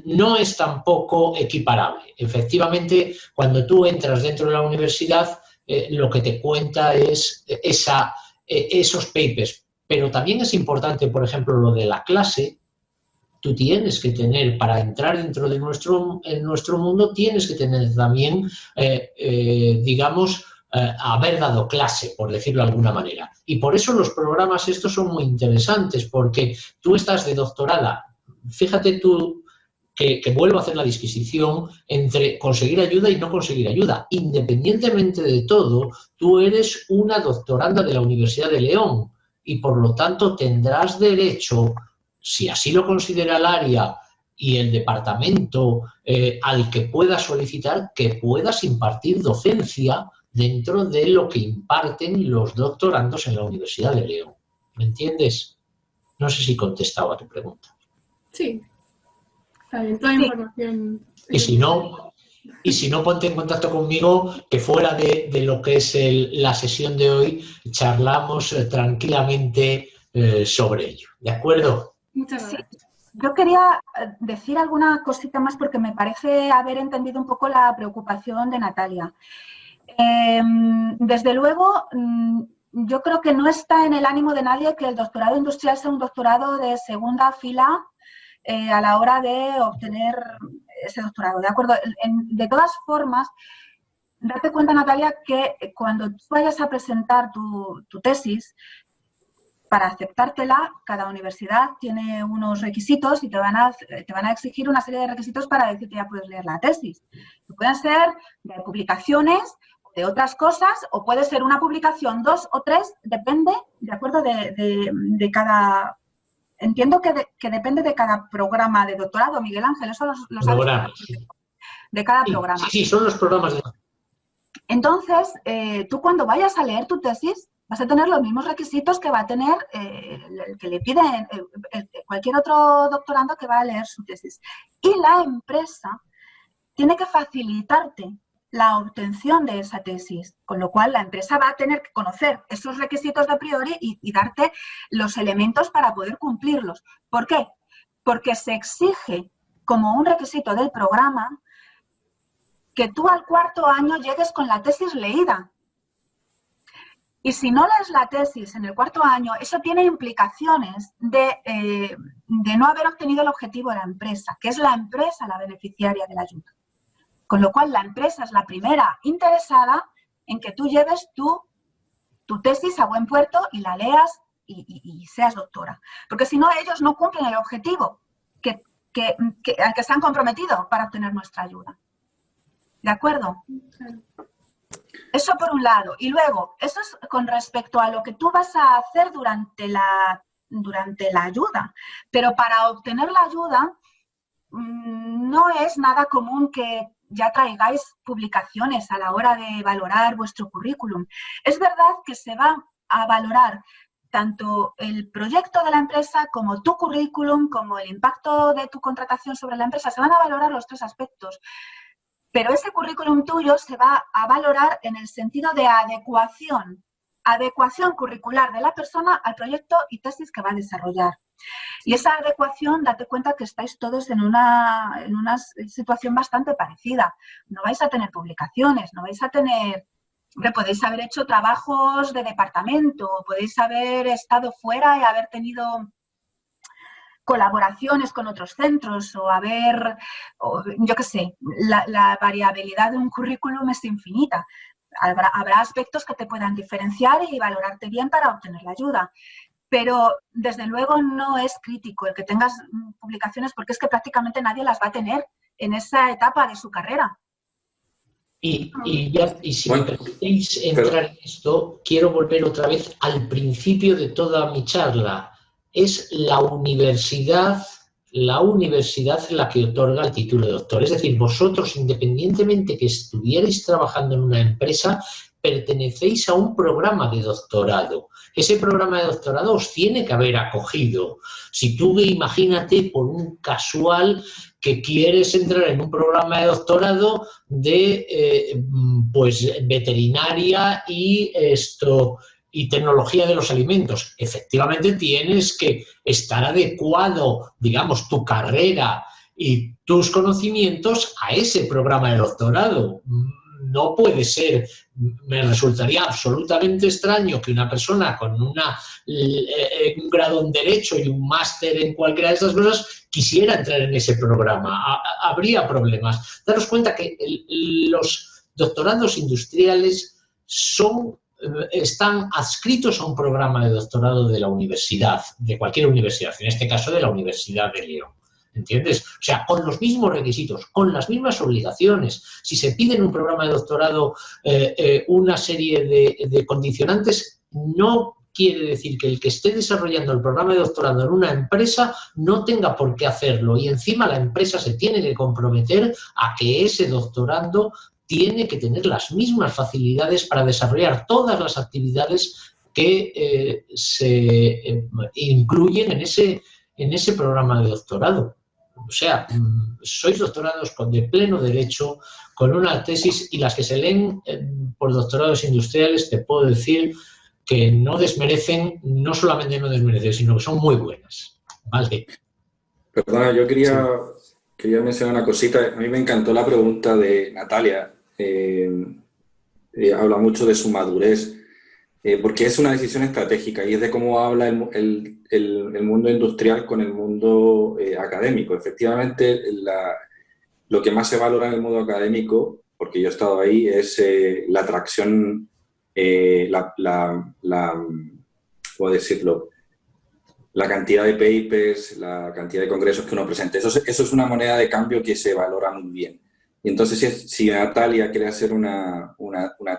no es tampoco equiparable. Efectivamente, cuando tú entras dentro de la universidad, lo que te cuenta es esos papers, pero también es importante, por ejemplo, lo de la clase. Tú tienes que tener, para entrar dentro de nuestro mundo, tienes que tener también, haber dado clase, por decirlo de alguna manera. Y por eso los programas estos son muy interesantes, porque tú estás de doctorada. Fíjate tú, que vuelvo a hacer la disquisición entre conseguir ayuda y no conseguir ayuda. Independientemente de todo, tú eres una doctoranda de la Universidad de León y por lo tanto tendrás derecho, si así lo considera el área y el departamento al que puedas solicitar, que puedas impartir docencia dentro de lo que imparten los doctorandos en la Universidad de León. ¿Me entiendes? No sé si he contestado a tu pregunta. Sí. Está bien, toda información. Y si no, ponte en contacto conmigo, que fuera de lo que es la sesión de hoy, charlamos tranquilamente sobre ello. ¿De acuerdo? Muchas gracias. Yo quería decir alguna cosita más porque me parece haber entendido un poco la preocupación de Natalia. Desde luego, yo creo que no está en el ánimo de nadie que el doctorado industrial sea un doctorado de segunda fila a la hora de obtener ese doctorado, ¿de acuerdo? De todas formas, date cuenta, Natalia, que cuando tú vayas a presentar tu tesis, para aceptártela, cada universidad tiene unos requisitos y te van a exigir una serie de requisitos para decir que ya puedes leer la tesis. Pueden ser de publicaciones, de otras cosas, o puede ser una publicación, 2 o 3, depende, ¿de acuerdo? De cada... Entiendo que depende de cada programa de doctorado, Miguel Ángel, eso lo sabes. De cada programa. Sí, son los programas de... Entonces, tú cuando vayas a leer tu tesis, vas a tener los mismos requisitos que va a tener el que le pide cualquier otro doctorando que va a leer su tesis. Y la empresa tiene que facilitarte la obtención de esa tesis, con lo cual la empresa va a tener que conocer esos requisitos de a priori y darte los elementos para poder cumplirlos. ¿Por qué? Porque se exige como un requisito del programa que tú al 4.º año llegues con la tesis leída. Y si no lees la tesis en el 4.º año, eso tiene implicaciones de no haber obtenido el objetivo de la empresa, que es la empresa la beneficiaria de la ayuda. Con lo cual, la empresa es la primera interesada en que tú lleves tu tesis a buen puerto y la leas y seas doctora. Porque si no, ellos no cumplen el objetivo al que se han comprometido para obtener nuestra ayuda. ¿De acuerdo? Eso por un lado. Y luego, eso es con respecto a lo que tú vas a hacer durante la ayuda. Pero para obtener la ayuda, no es nada común que ya traigáis publicaciones a la hora de valorar vuestro currículum. Es verdad que se va a valorar tanto el proyecto de la empresa como tu currículum, como el impacto de tu contratación sobre la empresa. Se van a valorar los 3 aspectos. Pero ese currículum tuyo se va a valorar en el sentido de adecuación curricular de la persona al proyecto y tesis que va a desarrollar. Y esa adecuación, date cuenta que estáis todos en una situación bastante parecida. No vais a tener publicaciones, no vais a tener... Podéis haber hecho trabajos de departamento, podéis haber estado fuera y haber tenido colaboraciones con otros centros yo qué sé, la variabilidad de un currículum es infinita. Habrá aspectos que te puedan diferenciar y valorarte bien para obtener la ayuda. Pero, desde luego, no es crítico el que tengas publicaciones porque es que prácticamente nadie las va a tener en esa etapa de su carrera. Y si me permitéis entrar en esto, quiero volver otra vez al principio de toda mi charla. Es la universidad la que otorga el título de doctor. Es decir, vosotros, independientemente que estuvierais trabajando en una empresa, pertenecéis a un programa de doctorado. Ese programa de doctorado os tiene que haber acogido. Si tú, imagínate, por un casual, que quieres entrar en un programa de doctorado de veterinaria y tecnología de los alimentos. Efectivamente, tienes que estar adecuado, digamos, tu carrera y tus conocimientos a ese programa de doctorado. No puede ser, me resultaría absolutamente extraño que una persona con un grado en Derecho y un máster en cualquiera de esas cosas quisiera entrar en ese programa. Habría problemas. Daros cuenta que los doctorados industriales están adscritos a un programa de doctorado de la universidad, de cualquier universidad, en este caso de la Universidad de León. ¿Entiendes? O sea, con los mismos requisitos, con las mismas obligaciones. Si se pide en un programa de doctorado una serie de condicionantes, no quiere decir que el que esté desarrollando el programa de doctorado en una empresa no tenga por qué hacerlo. Y encima la empresa se tiene que comprometer a que ese doctorando tiene que tener las mismas facilidades para desarrollar todas las actividades que se incluyen en ese programa de doctorado. O sea, sois doctorados de pleno derecho, con una tesis, y las que se leen por doctorados industriales, te puedo decir que no desmerecen, no solamente no desmerecen, sino que son muy buenas. ¿Vale? Perdona, yo quería mencionar una cosita. A mí me encantó la pregunta de Natalia. Habla mucho de su madurez, porque es una decisión estratégica y es de cómo habla el mundo industrial con el mundo académico. Efectivamente, lo que más se valora en el mundo académico, porque yo he estado ahí, es la atracción, ¿cómo decirlo? La cantidad de papers, la cantidad de congresos que uno presenta. Eso es una moneda de cambio que se valora muy bien. Y entonces, si Natalia quiere hacer una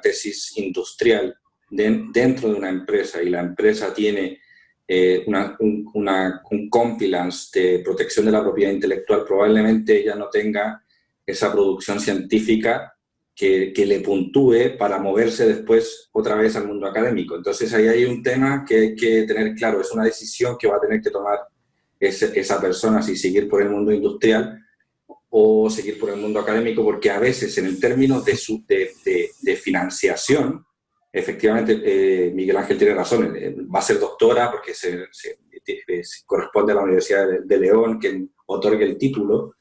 tesis industrial dentro de una empresa y la empresa tiene un compliance de protección de la propiedad intelectual, probablemente ella no tenga esa producción científica que le puntúe para moverse después otra vez al mundo académico. Entonces ahí hay un tema que hay que tener claro, es una decisión que va a tener que tomar esa persona, si seguir por el mundo industrial o seguir por el mundo académico, porque a veces en el término de financiación, efectivamente Miguel Ángel tiene razón, va a ser doctora porque se corresponde a la Universidad de León que otorgue el título,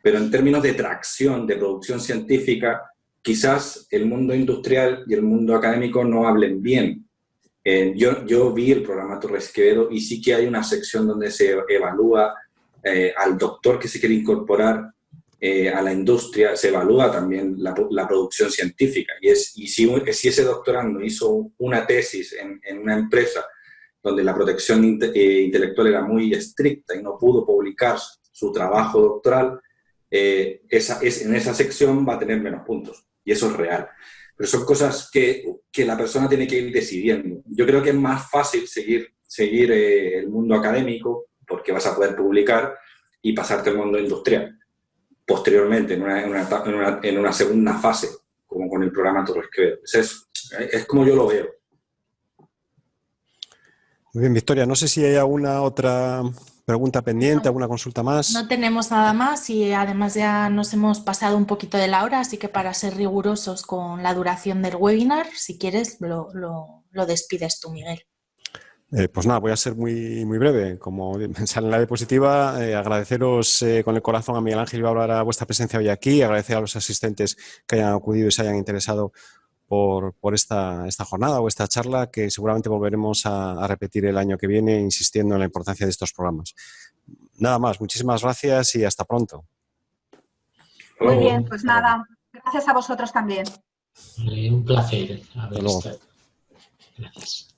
pero en términos de tracción, de producción científica, quizás el mundo industrial y el mundo académico no hablen bien. Yo vi el programa Torres Quevedo y sí que hay una sección donde se evalúa al doctor que se quiere incorporar a la industria, se evalúa también la producción científica. Y si ese doctorando hizo una tesis en una empresa donde la protección intelectual era muy estricta y no pudo publicar su trabajo doctoral, en esa sección va a tener menos puntos. Y eso es real. Pero son cosas que la persona tiene que ir decidiendo. Yo creo que es más fácil seguir el mundo académico porque vas a poder publicar y pasarte al mundo industrial posteriormente, en una segunda fase, como con el programa Torres Quevedo. Es como yo lo veo. Muy bien, Victoria. No sé si hay alguna otra pregunta pendiente, alguna consulta más. No tenemos nada más y además ya nos hemos pasado un poquito de la hora, así que para ser rigurosos con la duración del webinar, si quieres, lo despides tú, Miguel. Pues nada, voy a ser muy breve. Como sale en la diapositiva, agradeceros con el corazón a Miguel Ángel y Bárbara vuestra presencia hoy aquí, agradecer a los asistentes que hayan acudido y se hayan interesado por esta jornada o esta charla, que seguramente volveremos a repetir el año que viene, insistiendo en la importancia de estos programas. Nada más, muchísimas gracias y hasta pronto. Muy bien, pues nada, gracias a vosotros también. Un placer haber estado. Gracias.